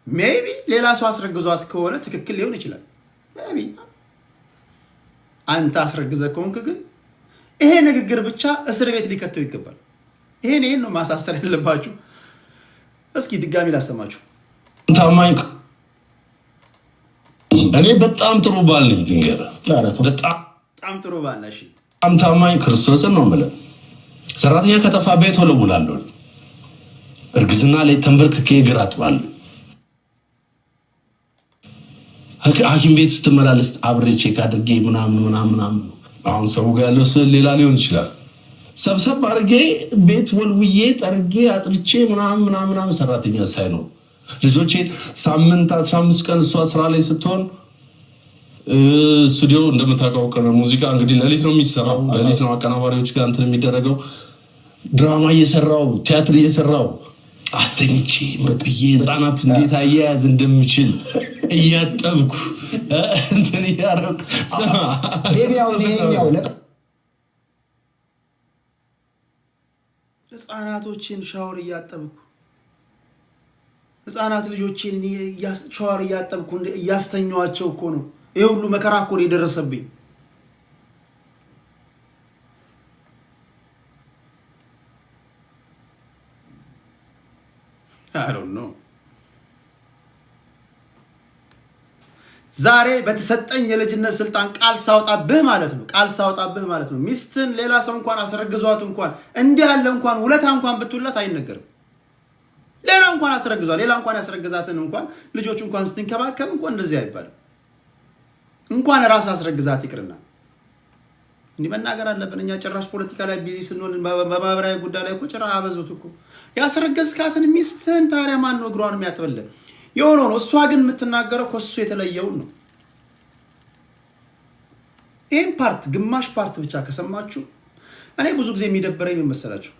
ሜቢ ሌላ ሰው አስረግዟት ከሆነ ትክክል ሊሆን ይችላል። ሜቢ አንተ አስረግዘህ ከሆንክ ግን ይሄ ንግግር ብቻ እስር ቤት ሊከተው ይገባል። ይሄን ነው ማሳሰር ያለባችሁ። እስኪ ድጋሚ ላሰማችሁ። ታማኝ እኔ በጣም ጥሩ ባል ነኝ። ድንገር በጣም ጥሩ ባል ነሽ። በጣም ታማኝ ክርስቶስን ነው የምልህ። ሰራተኛ ከጠፋ ቤት ወለውላለሁ። እርግዝና ላይ ተንበርክኬ እግር አጥባለሁ። ሐኪም ቤት ስትመላለስ አብሬ ቼክ አድርጌ ምናምን። አሁን ሰው ጋር ያለው ስዕል ሌላ ሊሆን ይችላል። ሰብሰብ አድርጌ ቤት ወልውዬ ጠርጌ አጥርቼ ምናምን ሰራተኛ ሳይኖር ልጆቼን ሳምንት 15 ቀን እሷ ስራ ላይ ስትሆን ስቱዲዮ እንደምታውቀው ሙዚቃ እንግዲህ ሌሊት ነው የሚሰራው። ሌሊት ነው አቀናባሪዎች ጋር እንትን የሚደረገው። ድራማ እየሰራው ቲያትር እየሰራው አስተኝቼ መጥዬ ህፃናት እንዴት አያያዝ እንደምችል እያጠብኩ እንትን እያደረኩ ህፃናቶችን ሻወር እያጠብኩ ህፃናት ልጆችን ሻወር እያጠብኩ እያስተኛዋቸው እኮ ነው። ይሄ ሁሉ መከራ እኮ ነው የደረሰብኝ። I don't know። ዛሬ በተሰጠኝ የልጅነት ስልጣን ቃል ሳውጣብህ ማለት ነው ሚስትን ሌላ ሰው እንኳን አስረግዟት እንኳን እንዲህ ያለ እንኳን ውለታ እንኳን ብትውለት አይነገርም። ሌላ እንኳን አስረግዟት ሌላ እንኳን ያስረግዛትን እንኳን ልጆች እንኳን ስትንከባከብ እንኳን እንደዚህ አይባልም። እንኳን ራስ አስረግዛት ይቅርና እንዲህ መናገር አለብን። እኛ ጭራሽ ፖለቲካ ላይ ቢዚ ስንሆን በማህበራዊ ጉዳይ ላይ እኮ ጭራሽ አበዙት እኮ። ያስረገዝካትን ሚስትን ታዲያ ማን ነው እግሯን የሚያጥብልህ? የሆነው ነው። እሷ ግን የምትናገረው ከሱ የተለየውን ነው። ይህን ፓርት ግማሽ ፓርት ብቻ ከሰማችሁ እኔ ብዙ ጊዜ የሚደበረኝ መሰላችሁ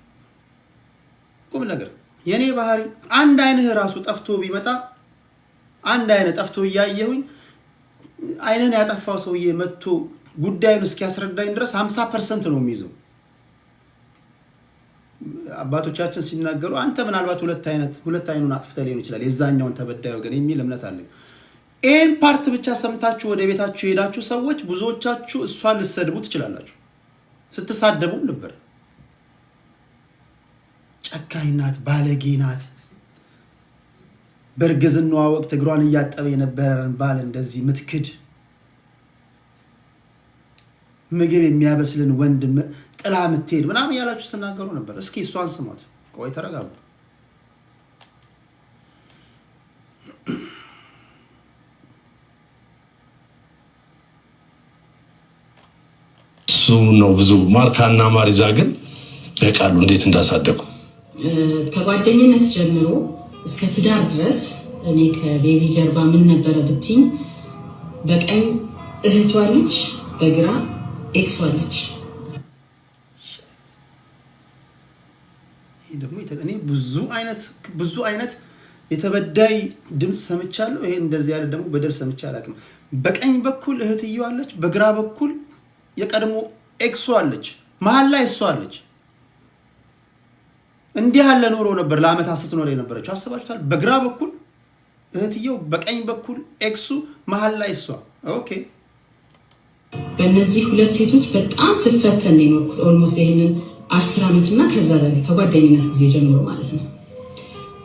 ቁም ነገር የኔ ባህሪ አንድ አይንህ ራሱ ጠፍቶ ቢመጣ አንድ አይነ ጠፍቶ እያየሁኝ አይነን ያጠፋው ሰውዬ መጥቶ ጉዳዩን እስኪያስረዳኝ ድረስ 50% ነው የሚይዘው። አባቶቻችን ሲናገሩ አንተ ምናልባት ሁለት አይኑን አጥፍተህ ሊሆን ይችላል የዛኛውን ተበዳይ ወገን የሚል እምነት አለኝ። ይህን ፓርት ብቻ ሰምታችሁ ወደ ቤታችሁ ሄዳችሁ ሰዎች ብዙዎቻችሁ እሷን ልትሰድቡ ትችላላችሁ። ስትሳደቡም ነበር። ጨካኝ ናት፣ ባለጌ ናት፣ በእርግዝናዋ ወቅት እግሯን እያጠበ የነበረን ባል እንደዚህ ምትክድ፣ ምግብ የሚያበስልን ወንድ ጥላ ምትሄድ ምናምን ያላችሁ ስትናገሩ ነበር። እስኪ እሷን ስሟት። ቆይ ተረጋጉ። እሱ ነው ብዙ ማርካና ማሪዛ ግን ያውቃሉ እንዴት እንዳሳደጉ። ከጓደኝነት ጀምሮ እስከ ትዳር ድረስ እኔ ከቤቢ ጀርባ ምን ነበረ ብትኝ በቀኝ እህቷ ልጅ በግራ ኤክሷ ልጅ። ይሄ ደግሞ እኔ ብዙ አይነት የተበዳይ ድምፅ ሰምቻለሁ። ይሄ እንደዚህ ያለ ደግሞ በደል ሰምቻ አላውቅም። በቀኝ በኩል እህትየዋ አለች፣ በግራ በኩል የቀድሞ ኤክሷ አለች፣ መሀል ላይ እሷ አለች። እንዲህ ያለ ኖሮ ነበር ለአመታት ስትኖር የነበረችው። አስባችሁታል? በግራ በኩል እህትየው፣ በቀኝ በኩል ኤክሱ፣ መሀል ላይ እሷ። ኦኬ። በእነዚህ ሁለት ሴቶች በጣም ስፈተን ነው የኖርኩት። ኦልሞስት ይሄንን 10 ዓመትና ከዛ በላይ ከጓደኝነት ጊዜ ጀምሮ ማለት ነው።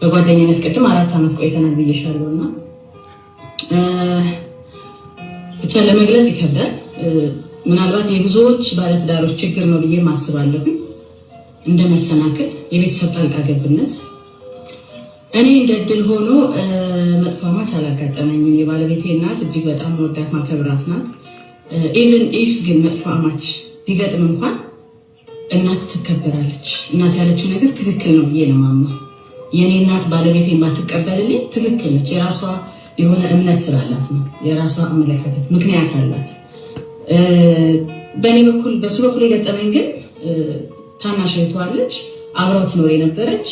በጓደኝነት ቅድም 4 ዓመት ቆይተናል ብዬሻለሁና ብቻ ለመግለጽ ይከብዳል። ምናልባት የብዙዎች ባለትዳሮች ችግር ነው ብዬ ማስባለሁ። እንደ መሰናክል የቤተሰብ ጣልቃ ገብነት። እኔ እንደ እድል ሆኖ መጥፎ አማች አላጋጠመኝም። የባለቤቴ እናት እጅግ በጣም ወዳት ማከብራት ናት። ኢቭን ኢፍ ግን መጥፎ አማች ቢገጥም እንኳን እናት ትከበራለች። እናት ያለችው ነገር ትክክል ነው ብዬ ነው የማምነው። የኔ እናት ባለቤቴን ባትቀበልልኝ ትክክል ነች። የራሷ የሆነ እምነት ስላላት ነው። የራሷ አመለካከት ምክንያት አላት። በእኔ በኩል በሱ በኩል የገጠመኝ ግን ታናሽ እህቷ አለች፣ አብራው ትኖር የነበረች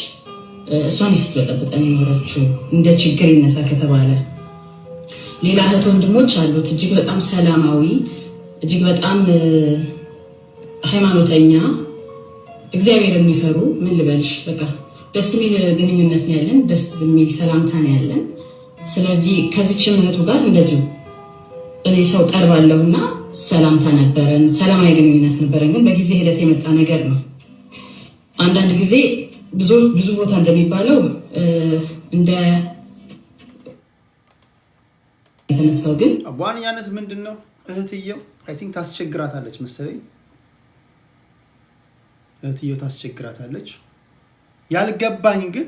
እሷን ስትበጠብጠን የኖረችው እንደ ችግር ይነሳ ከተባለ። ሌላ እህት ወንድሞች አሉት እጅግ በጣም ሰላማዊ፣ እጅግ በጣም ሃይማኖተኛ፣ እግዚአብሔር የሚፈሩ ምን ልበልሽ፣ በቃ ደስ የሚል ግንኙነት ነው ያለን፣ ደስ የሚል ሰላምታ ነው ያለን። ስለዚህ ከዚችም እህቱ ጋር እንደዚሁ እኔ ሰው ቀርባለሁና ሰላምታ ነበረን፣ ሰላማዊ ግንኙነት ነበረን። ግን በጊዜ ሂደት የመጣ ነገር ነው። አንዳንድ ጊዜ ብዙ ቦታ እንደሚባለው እንደ የተነሳው ግን በዋንኛነት ምንድን ነው እህትየው አይ ቲንክ ታስቸግራታለች መሰለኝ። እህትየው ታስቸግራታለች። ያልገባኝ ግን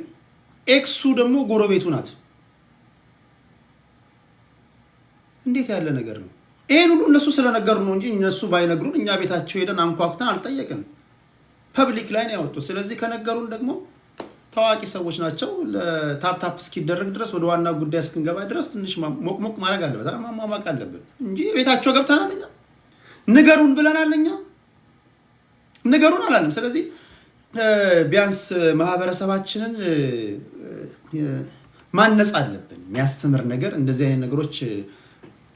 ኤክሱ ደግሞ ጎረቤቱ ናት። እንዴት ያለ ነገር ነው? ይሄን ሁሉ እነሱ ስለነገሩ ነው እንጂ እነሱ ባይነግሩን እኛ ቤታቸው ሄደን አንኳኩተን አልጠየቅን። ፐብሊክ ላይ ነው ያወጡት። ስለዚህ ከነገሩን ደግሞ ታዋቂ ሰዎች ናቸው። ለታፕታፕ እስኪደረግ ድረስ ወደ ዋና ጉዳይ እስክንገባ ድረስ ትንሽ ሞቅሞቅ ማድረግ አለበት፣ ማማማቅ አለብን እንጂ ቤታቸው ገብተናል እኛ ንገሩን ብለናል። እኛ ንገሩን አላለም። ስለዚህ ቢያንስ ማህበረሰባችንን ማነጽ አለብን። የሚያስተምር ነገር እንደዚህ አይነት ነገሮች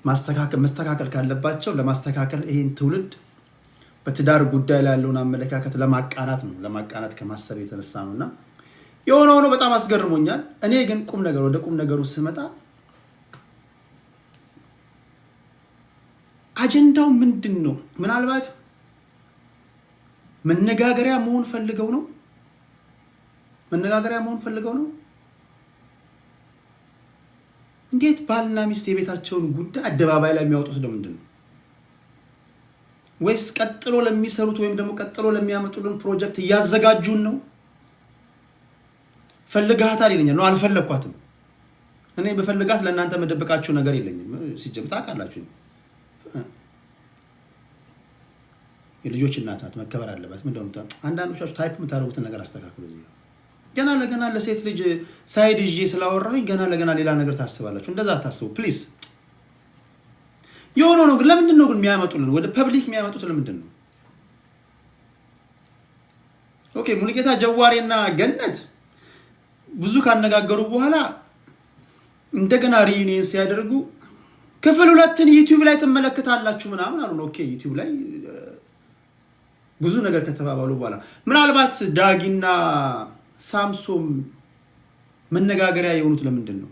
መስተካከል ካለባቸው ለማስተካከል ይሄን ትውልድ በትዳር ጉዳይ ላይ ያለውን አመለካከት ለማቃናት ነው። ለማቃናት ከማሰብ የተነሳ ነውና የሆነ ሆኖ በጣም አስገርሞኛል። እኔ ግን ወደ ቁም ነገሩ ስመጣ አጀንዳው ምንድን ነው? ምናልባት መነጋገሪያ መሆን ፈልገው ነው። እንዴት ባልና ሚስት የቤታቸውን ጉዳይ አደባባይ ላይ የሚያወጡት ለምንድን ነው? ወይስ ቀጥሎ ለሚሰሩት ወይም ደግሞ ቀጥሎ ለሚያመጡልን ፕሮጀክት እያዘጋጁን ነው? ፈልጋታል ይለኛል ነው። አልፈለኳትም። እኔ በፈልጋት ለእናንተ መደበቃችሁ ነገር የለኝም። ሲጀምር ታውቃላችሁ፣ የልጆች እናት ናት፣ መከበር አለባት። ምንድነው አንዳንዶቻችሁ ታይፕ የምታደርጉትን ነገር አስተካክሉ። እዚህ ገና ለገና ለሴት ልጅ ሳይድ ይዤ ስላወራሁኝ ገና ለገና ሌላ ነገር ታስባላችሁ። እንደዛ አታስቡ ፕሊዝ። የሆነው ነው ግን ለምንድን ነው ግን የሚያመጡልን ወደ ፐብሊክ የሚያመጡት ለምንድን ነው? ኦኬ ሙሉጌታ ጀዋሬና ገነት ብዙ ካነጋገሩ በኋላ እንደገና ሪዩኒየን ሲያደርጉ ክፍል 2ን ዩቲዩብ ላይ ትመለከታላችሁ ምናምን አሉ። ኦኬ ዩቲዩብ ላይ ብዙ ነገር ከተባባሉ በኋላ ምናልባት ዳጊና ሳምሶም መነጋገሪያ የሆኑት ለምንድን ነው?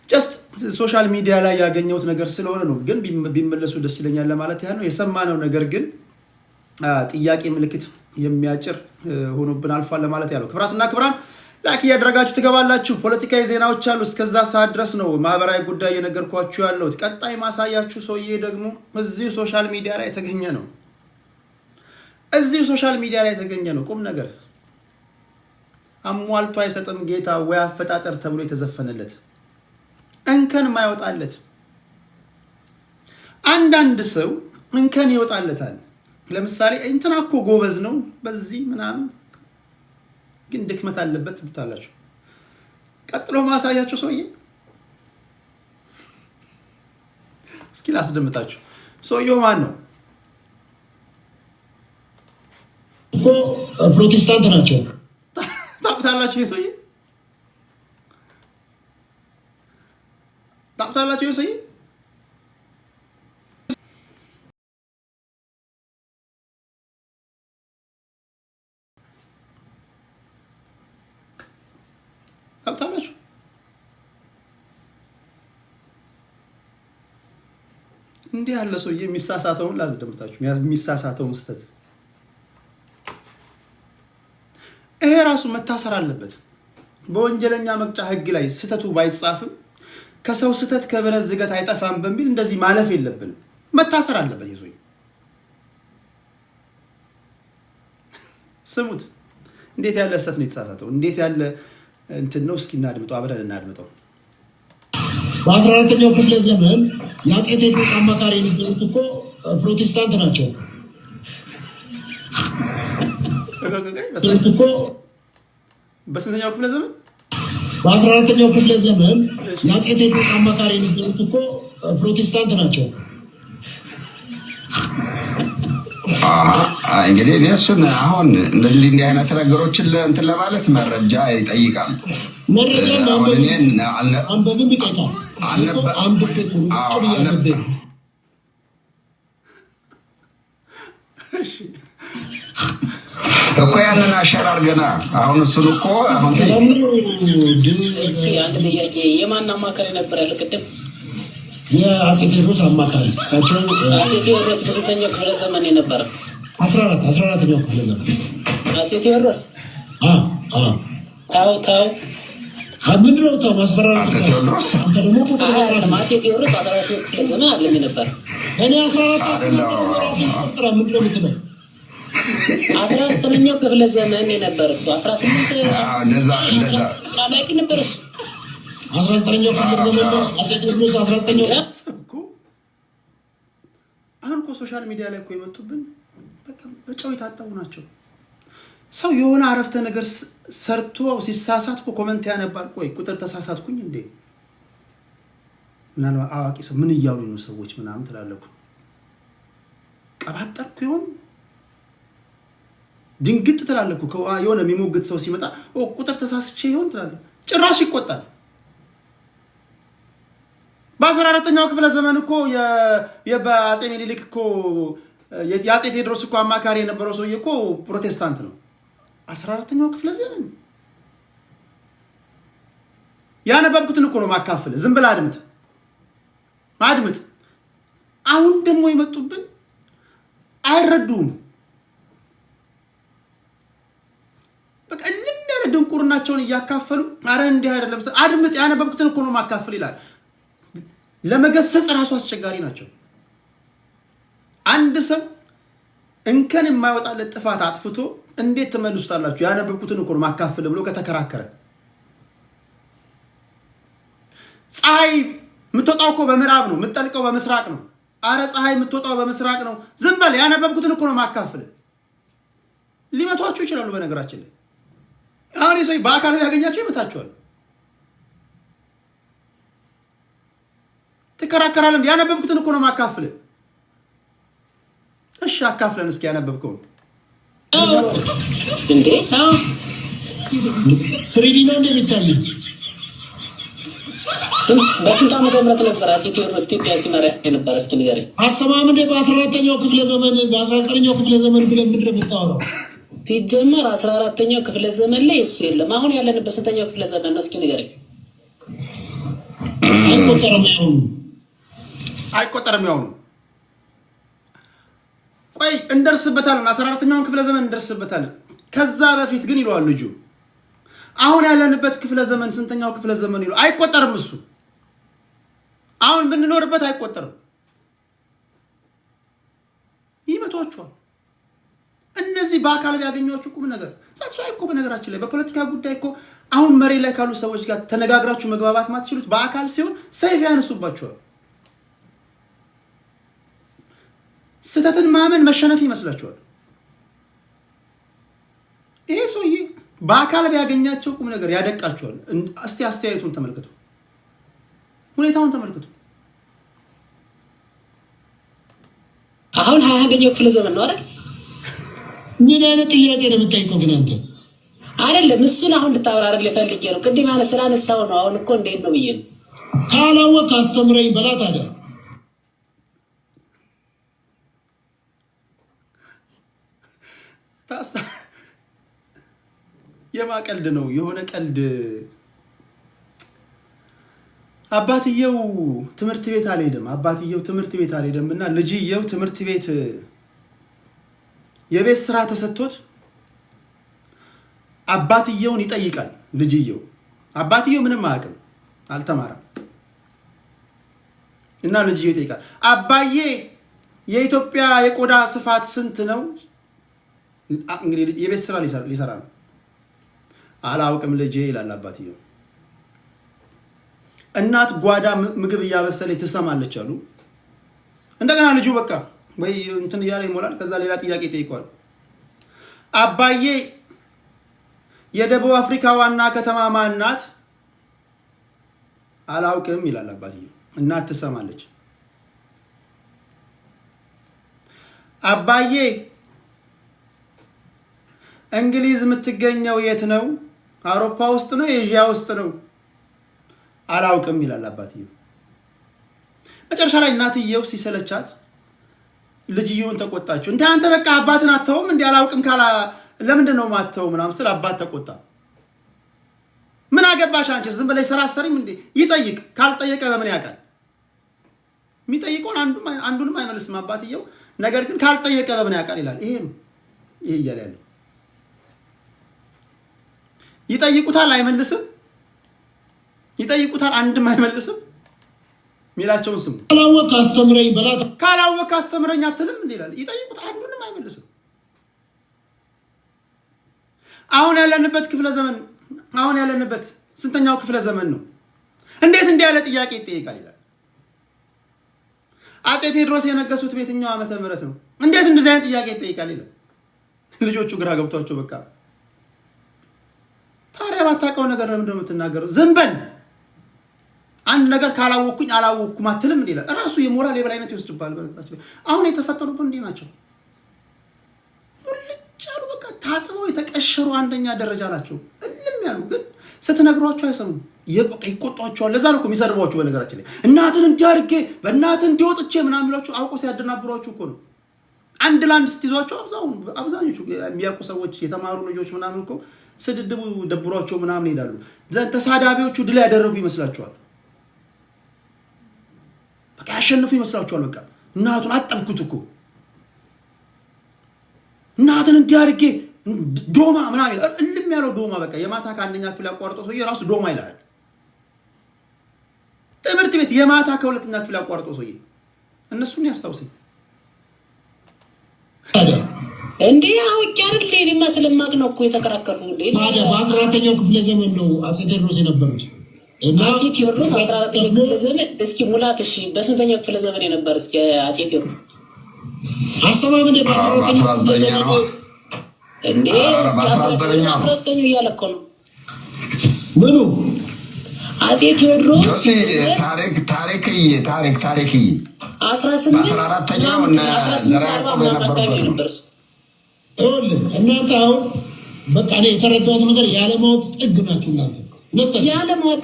ጀስት ሶሻል ሚዲያ ላይ ያገኘሁት ነገር ስለሆነ ነው። ግን ቢመለሱ ደስ ይለኛል ለማለት ያህል ነው። የሰማነው ነገር ግን ጥያቄ ምልክት የሚያጭር ሆኖብን አልፏል ለማለት ያለው። ክብራትና ክብራን ላይክ እያደረጋችሁ ትገባላችሁ። ፖለቲካዊ ዜናዎች አሉ። እስከዛ ሰዓት ድረስ ነው ማህበራዊ ጉዳይ እየነገርኳችሁ ያለሁት። ቀጣይ ማሳያችሁ ሰውዬ ደግሞ እዚሁ ሶሻል ሚዲያ ላይ የተገኘ ነው። ቁም ነገር አሟልቶ አይሰጥም ጌታ ወይ አፈጣጠር ተብሎ የተዘፈነለት እንከን ማይወጣለት አንዳንድ ሰው እንከን ይወጣለታል። ለምሳሌ እንትና እኮ ጎበዝ ነው በዚህ ምናምን፣ ግን ድክመት አለበት ብታላችሁ። ቀጥሎ ማሳያችሁ ሰውዬ እስኪ ላስደምጣችሁ። ሰውዬው ማን ነው? እኮ ፕሮቴስታንት ናቸው። ታውቁታላችሁ? ሰውዬ ታውቁታላችሁ? ሰውዬ ታውቁታላችሁ? እንዲህ ያለ ሰውዬ የሚሳሳተውን ላስደምጣችሁ። የሚሳሳተውን ስህተት ይሄ ራሱ መታሰር አለበት። በወንጀለኛ መቅጫ ሕግ ላይ ስህተቱ ባይጻፍም ከሰው ስህተት ከብረት ዝገት አይጠፋም በሚል እንደዚህ ማለፍ የለብንም። መታሰር አለበት። ይዞይ ስሙት፣ እንዴት ያለ ስህተት ነው የተሳሳተው? እንዴት ያለ እንትን ነው? እስኪ እናድምጠው፣ አብረን እናድምጠው። በ14ኛው ክፍለ ዘመን የአፄ ቴዎድሮስ አማካሪ የነበሩት እኮ ፕሮቴስታንት ናቸው። በስንተኛው ክፍለ ዘመን? በ14ኛው ክፍለ ዘመን የአፄ ቴዎድሮስ አማካሪ የነበሩት እኮ ፕሮቴስታንት ናቸው። እንግዲህ እሱን አሁን እንዲህ አይነት ነገሮችን እንትን ለማለት መረጃ ይጠይቃል። መረጃ አንበብም ይጠይቃል። እኮ ያንን አሸራር ገና አሁን እሱን እኮ አሁን እስኪ አንድ ጥያቄ የማን አማካሪ ነበር ያለው ቅድም? የአፄ ቴዎድሮስ አማካሪ እሳቸው። አፄ ቴዎድሮስ በስንተኛው ክፍለ ዘመን የነበረ? 14ኛው ክፍለ ዘመን አፄ ቴዎድሮስ። ታው ምንድን ነው ታው ማስፈራራት? ቴዎድሮስ አንተ ደግሞ አፄ ቴዎድሮስ በ14ኛው ክፍለ ዘመን አይደለም የነበረ? እኔ 19ኛው ክፍለ ዘመን የነበረ እሱ 18 እንደዛ ላይ ነበር እሱ 19ኛው ክፍለ ዘመን ነው። አፄ ቴዎድሮስ 19ኛው አሁን እኮ ሶሻል ሚዲያ ላይ እኮ የመጡብን በቃ በጨው የታጠቡ ናቸው። ሰው የሆነ አረፍተ ነገር ሰርቶ ሲሳሳት እኮ ኮመንት ያነባል። ቆይ ቁጥር ተሳሳትኩኝ እንዴ? ምናልባት አዋቂ ሰው ምን እያሉ ነው ሰዎች ምናምን ትላለኩ። ቀባጠርኩ ይሆን ድንግጥ ትላለኩ። የሆነ የሚሞግት ሰው ሲመጣ ቁጥር ተሳስቼ ይሆን ትላለኩ። ጭራሽ ይቆጣል። በ14ኛው ክፍለ ዘመን እኮ የአፄ ምኒልክ እኮ የአፄ ቴዎድሮስ እኮ አማካሪ የነበረው ሰውዬ እኮ ፕሮቴስታንት ነው። 14ኛው ክፍለ ዘመን ያነበብኩትን እኮ ነው ማካፈል። ዝም ብለህ አድምጥ። አሁን ደግሞ የመጡብን አይረዱም። በቃ እልም ያለ ድንቁርናቸውን እያካፈሉ አረ እንዲህ አይደለም አድምጥ፣ ያነበብኩትን እኮ ነው ማካፈል ይላል። ለመገሰጽ ራሱ አስቸጋሪ ናቸው። አንድ ሰው እንከን የማይወጣለት ጥፋት አጥፍቶ እንዴት ተመልሱታላችሁ? ያነበብኩትን እኮ ነው ማካፈል ብሎ ከተከራከረ ፀሐይ የምትወጣው እኮ በምዕራብ ነው፣ የምትጠልቀው በምስራቅ ነው። አረ ፀሐይ የምትወጣው በምስራቅ ነው። ዝም በል፣ ያነበብኩትን እኮ ነው ማካፈል። ሊመቷችሁ ይችላሉ። በነገራችን ላይ አሁን ሰው በአካል ያገኛቸው ይመታቸዋል። ትከራከራለህ። ያነበብኩትን እኮ ነው ማካፈል። እሺ አካፍለን እስኪ ያነበብከው እንዴ? ስሪዲ ነው እንደሚታየኝ። በስንት ዓመተ ምህረት ነበር አፄ ቴዎድሮስ ኢትዮጵያ ሲመራ የነበረ? እስኪ ንገረኝ። አሰማም እንደ በ14ኛው ክፍለ ዘመን በ19ኛው ክፍለ ዘመን ብለን ምንድን ነው የምታወራው? ሲጀመር 14ኛው ክፍለ ዘመን ላይ እሱ የለም። አሁን ያለንበት ስንተኛው ክፍለ ዘመን ነው? እስኪ ንገረኝ። አይቆጠርም ያው ነው። ቆይ እንደርስበታለን። 14ኛውን ክፍለ ዘመን እንደርስበታለን። ከዛ በፊት ግን ይለዋል ልጁ አሁን ያለንበት ክፍለ ዘመን ስንተኛው ክፍለ ዘመን ይለው? አይቆጠርም። እሱ አሁን ብንኖርበት አይቆጠርም። ይመቷቸዋል። እነዚህ በአካል ቢያገኟችሁ ቁም ነገር ጸጽዋ እኮ በነገራችን ላይ በፖለቲካ ጉዳይ እኮ አሁን መሬት ላይ ካሉ ሰዎች ጋር ተነጋግራችሁ መግባባት ማትችሉት በአካል ሲሆን ሰይፍ ያነሱባቸዋል። ስተትን ማመን መሸነፍ ይመስላችኋል? ይሄ ሰውዬ በአካል ቢያገኛቸው ቁም ነገር ያደቃቸዋል። እስቲ አስተያየቱን ተመልከቱ፣ ሁኔታውን ተመልከቱ። አሁን 20ኛው ክፍለ ዘመን ነው አይደል? ምን አይነት ጥያቄ ነው የምጠይቀው ግን አንተ? አይደለም እሱን አሁን ልታወራረድ ልፈልጌ ነው። ቅድም ያለ ስላነሳው ነው። አሁን እኮ እንዴት ነው ብዬ ነው። ካላወቅ አስተምረኝ በላ ታዲያ። የማቀልድ ነው የሆነ ቀልድ። አባትየው ትምህርት ቤት አልሄደም እና ልጅየው ትምህርት ቤት የቤት ስራ ተሰጥቶት አባትየውን ይጠይቃል። ልጅየው አባትየው ምንም አያውቅም፣ አልተማረም እና ልጅየው ይጠይቃል። አባዬ የኢትዮጵያ የቆዳ ስፋት ስንት ነው? እንግዲህ የቤት ስራ ሊሰራ ነው። አላውቅም ልጄ ይላል አባትየው። እናት ጓዳ ምግብ እያበሰለች ትሰማለች አሉ። እንደገና ልጁ በቃ ወይ እንትን እያለ ይሞላል። ከዛ ሌላ ጥያቄ ጠይቋል። አባዬ የደቡብ አፍሪካ ዋና ከተማ ማን ናት? አላውቅም ይላል አባትየው። እናት ትሰማለች። አባዬ እንግሊዝ የምትገኘው የት ነው? አውሮፓ ውስጥ ነው? ኤዥያ ውስጥ ነው? አላውቅም ይላል አባትየው። መጨረሻ ላይ እናትየው ሲሰለቻት ልጅየውን ተቆጣችው። እንደ አንተ በቃ አባትን አተውም እንዴ? አላውቅም ካላ ለምንድን ነው ማተው ምናምን ስለ አባት ተቆጣ። ምን አገባሽ አንቺ? ዝም ብለሽ ስራ አሰሪም እንዴ? ይጠይቅ። ካልጠየቀ በምን ያውቃል? የሚጠይቀውን አንዱንም አይመልስም አባትየው። ነገር ግን ካልጠየቀ በምን ያውቃል ይላል። ይሄ ነው ይሄ እያለ ያለው። ይጠይቁታል፣ አይመልስም። ይጠይቁታል፣ አንድም አይመልስም። ሚላቸውን ስሙ። ካላወቅ አስተምረኝ አትልም እንዴ ይላል። ይጠይቁታል፣ አንዱንም አይመልስም። አሁን ያለንበት ክፍለ ዘመን አሁን ያለንበት ስንተኛው ክፍለ ዘመን ነው? እንዴት እንዲህ ያለ ጥያቄ ይጠይቃል ይላል። አጼ ቴዎድሮስ የነገሱት በየትኛው ዓመተ ምህረት ነው? እንዴት እንደዚህ አይነት ጥያቄ ይጠይቃል ይላል። ልጆቹ ግራ ገብቷቸው በቃ ታዲያ ባታውቀው ነገር ለምንድን ነው የምትናገረው? ዝም በል። አንድ ነገር ካላወቅኩኝ አላወቅኩም አትልም እንዴ ይላል። ራሱ የሞራል የበላይነት ይወስድባል። አሁን የተፈጠሩብን እንዲህ ናቸው። ሙልጭ ያሉ በቃ ታጥበው የተቀሸሩ አንደኛ ደረጃ ናቸው። እልም ያሉ ግን ስትነግሯቸው አይሰሙም። ይቆጧቸዋል። ለዛ ነው እኮ የሚሰርቧችሁ። በነገራችን ላይ እናትን እንዲያርጌ በእናትን እንዲወጥቼ ምናምን የሚሏችሁ አውቆ ሲያደናብሯችሁ እኮ ነው። አንድ ለአንድ ስትይዟቸው አብዛኞቹ የሚያውቁ ሰዎች የተማሩ ልጆች ምናምን እኮ ስድድቡ ደብሯቸው ምናምን ይሄዳሉ። ተሳዳቢዎቹ ድል ያደረጉ ይመስላችኋል። በቃ ያሸንፉ ይመስላችኋል። በቃ እናቱን አጠብኩት እኮ እናትን እንዲያርጌ ዶማ ምናምን ይላል። እልም ያለው ዶማ በቃ የማታ ከአንደኛ ክፍል ያቋርጠው ሰውዬ ራሱ ዶማ ይላል። ትምህርት ቤት የማታ ከሁለተኛ ክፍል ያቋርጠው ሰውዬ እነሱን ያስታውሰኝ እንዴ አውቄ አይደል? እኔማ ስለማቅ ነው እኮ የተከራከርኩ። በ14ኛው ክፍለ ዘመን ነው አጼ ቴዎድሮስ የነበሩት። አጼ ቴዎድሮስ 14ኛው ክፍለ ዘመን። እስኪ ሙላት፣ እሺ በስንተኛው ክፍለ ዘመን የነበር? እስኪ አጼ ቴዎድሮስ አሰማምን በ14ኛው ክፍለ ዘመን ነው እንዴ? 19ኛው እያለ እኮ ነው። ምኑ አጼ ቴዎድሮስ ታሪክዬ 18ኛው እና 1840 ምናምን አካባቢ ነበር እሱ። እናንተ አሁን በቃ እኔ የተረዳሁት ነገር ያለማወቅ ጥግ ናችሁ እናንተ። ያለማወቅ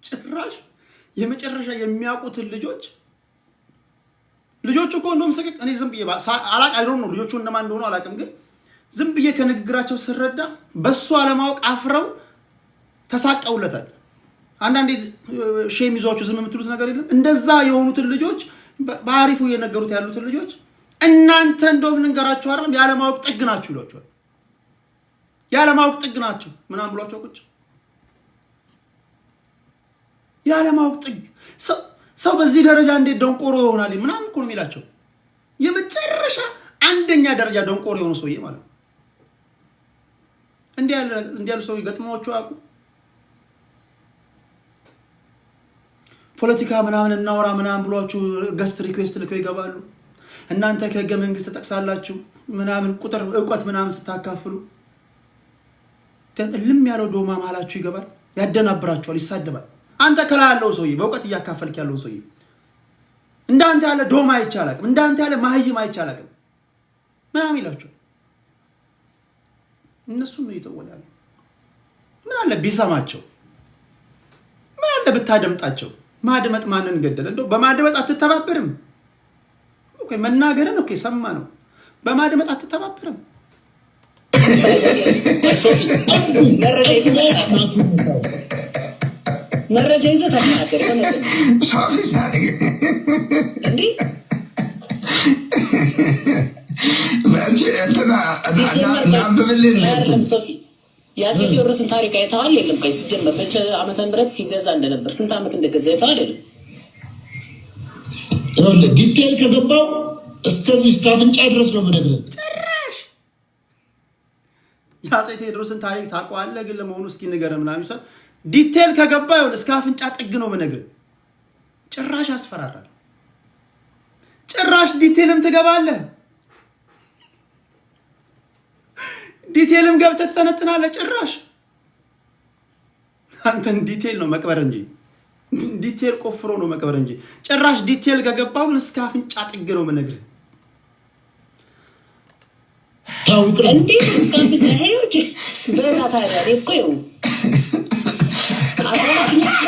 ጭራሽ የመጨረሻ የሚያውቁትን ልጆቹ እኮ እንደውም ሰቀቅ እኔ ዝም ብዬ አይዶን ነው ልጆቹ እነማን እንደሆኑ አላውቅም፣ ግን ዝም ብዬ ከንግግራቸው ስረዳ በሱ አለማወቅ አፍረው ተሳቀውለታል። አንዳንዴ ሼም ይዟችሁ ዝም የምትሉት ነገር የለም። እንደዛ የሆኑትን ልጆች በአሪፉ እየነገሩት ያሉትን ልጆች እናንተ እንደውም ልንገራችሁ አይደለም ያለማወቅ ጥግ ናችሁ ይሏቸዋል። ያለማወቅ ጥግ ናችሁ ምናምን ብሏቸው ቁጭ ያለማወቅ ጥግ። ሰው በዚህ ደረጃ እንዴት ደንቆሮ ይሆናል ምናምን እኮ ነው የሚላቸው። የመጨረሻ አንደኛ ደረጃ ደንቆሮ የሆኑ ሰውዬ ማለት ነው። እንዲህ ያሉ ሰው ገጥሟቸው አያውቁ። ፖለቲካ ምናምን እናወራ ምናምን ብሏችሁ ገስት ሪኩዌስት ልከው ይገባሉ። እናንተ ከህገ መንግስት ተጠቅሳላችሁ ምናምን ቁጥር እውቀት ምናምን ስታካፍሉ ልም ያለው ዶማ መሀላችሁ ይገባል፣ ያደናብራችኋል፣ ይሳደባል። አንተ ከላይ ያለው ሰውዬ በእውቀት እያካፈልክ ያለው ሰውዬ እንዳንተ ያለ ዶማ አይቻላቅም፣ እንዳንተ ያለ ማህይም አይቻላቅም ምናምን ይላችኋል። እነሱም ይተወላሉ። ምን አለ ቢሰማቸው፣ ምን አለ ብታደምጣቸው። ማድመጥ ማንን ገደለ? እንደው በማድመጥ አትተባበርም። ኦኬ መናገርን ኦኬ ሰማ ነው። በማድመጥ አትተባበርም። መረጃ ይዘህ ተናገር። ሶፊ የአጼ ቴዎድሮስን ታሪክ አይተዋል? የለም ቆይ ሲጀመር መቼ ዓመተ ምህረት ሲገዛ እንደነበር ስንት ዓመት እንደገዛ አይተዋል? የለም ይኸውልህ ዲቴል ከገባው እስከዚህ እስከ አፍንጫ ድረስ ነው የምነግርህ። ጭራሽ የአጼ ቴዎድሮስን ታሪክ ታውቀዋለህ ግን ለመሆኑ እስኪ ንገረን ምናምን ይሰል ዲቴል ከገባ ይኸውልህ እስከ አፍንጫ ጥግ ነው የምነግርህ። ጭራሽ ያስፈራራል። ጭራሽ ዲቴልም ትገባለህ። ዲቴልም ገብተህ ትተነትናለህ። ጭራሽ አንተን ዲቴል ነው መቅበር እንጂ ዲቴል ቆፍሮ ነው መቅበር እንጂ ጭራሽ ዲቴል ከገባው ግን እስከ አፍንጫ ጥግ ነው የምነግርህ። እንዴት እስካፍንጫ ሄዮች በላ ታዲያ እኮ ይኸው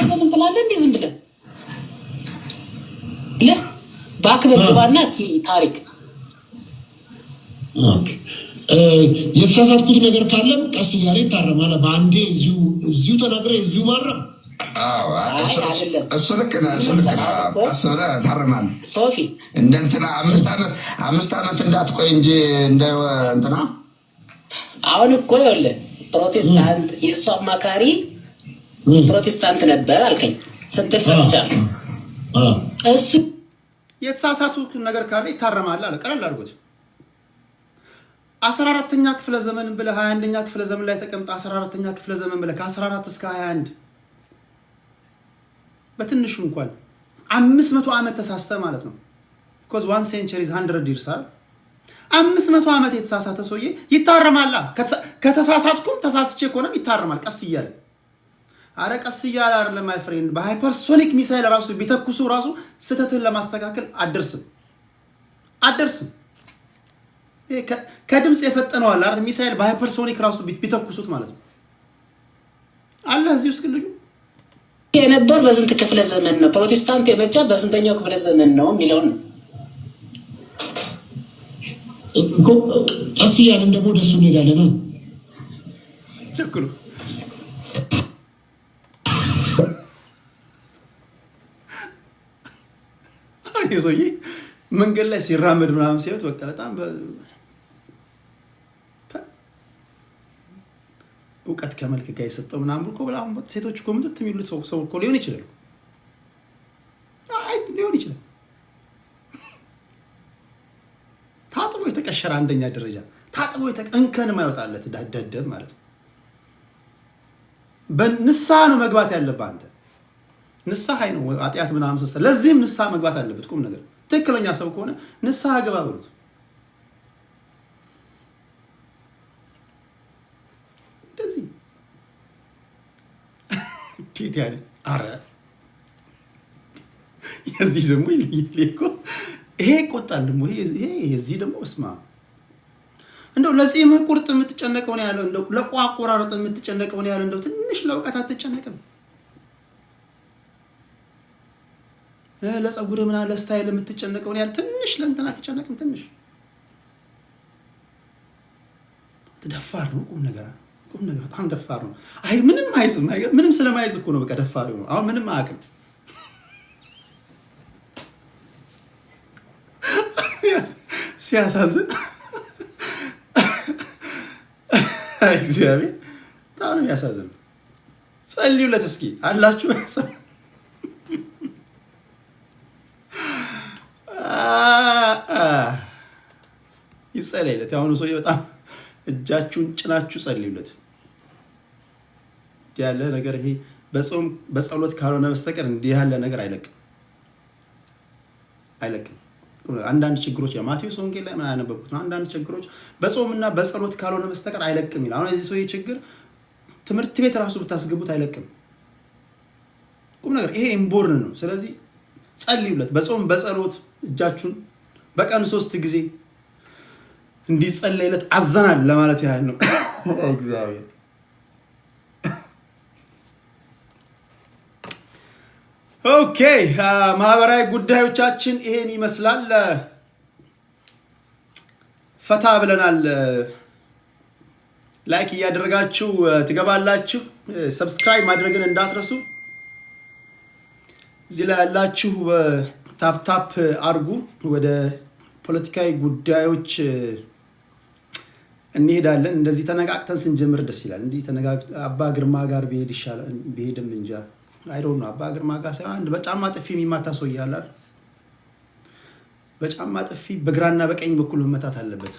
አሁን ትላለህ እንዴ ዝም ብለህ ባክበር ግባና እስኪ ታሪክ የተሳሳትኩት ነገር ካለም ቀስ እያለ ይታረማል። በአንዴ እዚሁ ተናግረ እዚሁ ማረም እሱ ልክ ነህ። ቀስ ብለህ ታርማለህ። ሶፊ እንደ እንትና 5 ዓመት እንዳትቆይ እንጂ እንደ እንትና አሁን እኮ ይኸውልህ ፕሮቴስታንት የእሱ አማካሪ ፕሮቴስታንት ነበር አልከኝ ስትል ሰምቻለሁ። እሱ የተሳሳቱ ነገር ካለ ይታረማል አለ። ቀለል አድርጎት 14ኛ ክፍለ ዘመን ብለህ 21ኛ ክፍለ ዘመን ላይ ተቀምጠ 14ኛ ክፍለ ዘመን ብለህ ከ14 እስከ 21 በትንሹ እንኳን 500 ዓመት ተሳስተ ማለት ነው። because 1 century is 100 years አይደል? 500 ዓመት የተሳሳተ ሰውዬ ይታረማል። ከተሳሳትኩም ተሳስቼ ከሆነም ይታረማል ቀስ እያለ። አረ ቀስ እያለ አይደለም ማይ ፍሬንድ፣ በሃይፐርሶኒክ ሚሳይል ራሱ ቢተኩሱ ራሱ ስህተትን ለማስተካከል አደርስም። ከድምጽ የፈጠነው አለ አይደል? ሚሳይል በሃይፐርሶኒክ ራሱ ቢተኩሱት ማለት ነው። አለ እዚህ ውስጥ ልጁ የነበር በስንት ክፍለ ዘመን ነው ፕሮቴስታንት የመጣ በስንተኛው ክፍለ ዘመን ነው የሚለው ነው። ቀስ እያልን ደግሞ ደሱ እንሄዳለን። ቸኩሉ አይዞዬ መንገድ ላይ ሲራመድ ምናምን ሲያዩት በቃ በጣም እውቀት ከመልክ ጋር የሰጠው ምናምን እኮ በላም ሴቶች እኮ ምጥጥ የሚሉት ሰው እኮ ሊሆን ይችላል። ሊሆን ይችላል። ታጥቦ የተቀሸረ አንደኛ ደረጃ ታጥቦ እንከን ማይወጣለት ደደብ ማለት ነው። በንስሐ ነው መግባት ያለብህ አንተ። ንስሐ ነው ኃጢአት ምናምን ሰስተ ለዚህም ንስሐ መግባት አለበት። ቁም ነገር ትክክለኛ ሰው ከሆነ ንስሐ ገባ ብሉት። እንደዚህ ቲት ያለ አረ የዚህ ደግሞ ይልኮ ይሄ ቆጣል ደግሞ ይሄ የዚህ ደግሞ እስማ እንደው ለዚህም ቁርጥ የምትጨነቀው ነው ያለው። እንደው ለቋቆራረጥ የምትጨነቀው ነው ያለው። እንደው ትንሽ ለውቀት አትጨነቅም? ለፀጉር ምና ለስታይል የምትጨነቀው ነው ያለው። ትንሽ ለእንትና አትጨነቅም? ትንሽ ተደፋር ነው። ቁም ነገር በጣም ደፋር ነው። አይ ምንም አይዝም። ምንም ስለማይዝ እኮ ነው በቃ ደፋር ነው። አሁን ምንም አያውቅም። ሲያሳዝን እግዚአብሔር በጣም ነው የሚያሳዝን። ጸልዩለት እስኪ አላችሁ ይጸልይለት። አሁኑ ሰውዬ በጣም እጃችሁን ጭናችሁ ጸልዩለት። ያለ ነገር ይሄ በጾም በጸሎት ካልሆነ በስተቀር እንዲህ ያለ ነገር አይለቅም። አንዳንድ ችግሮች የማቴዎስ ወንጌል ላይ ምን ያነበብኩት ነው። አንዳንድ ችግሮች በጾምና በጸሎት ካልሆነ በስተቀር አይለቅም ይላል። አሁን እዚህ ሰውዬ ችግር ትምህርት ቤት ራሱ ብታስገቡት አይለቅም። ቁም ነገር ይሄ ኢምቦርን ነው። ስለዚህ ጸልዩለት። በጾም በጸሎት እጃችሁን በቀን 3 ጊዜ እንዲጸለይለት አዘናል ለማለት ያህል ነው። እግዚአብሔር ኦኬ። ማህበራዊ ጉዳዮቻችን ይሄን ይመስላል። ፈታ ብለናል። ላይክ እያደረጋችሁ ትገባላችሁ። ሰብስክራይብ ማድረግን እንዳትረሱ። እዚህ ላይ ያላችሁ ታፕ አርጉ። ወደ ፖለቲካዊ ጉዳዮች እንሄዳለን። እንደዚህ ተነቃቅተን ስንጀምር ደስ ይላል። እንዲህ አባ ግርማ ጋር ብሄድ ይሻላል። ብሄድም እንጃ አይዶን ነው። አባ ግርማ ጋር ሳይሆን አንድ በጫማ ጥፊ የሚማታ ሰው ይያላል። በጫማ ጥፊ በግራና በቀኝ በኩል መመታት አለበት።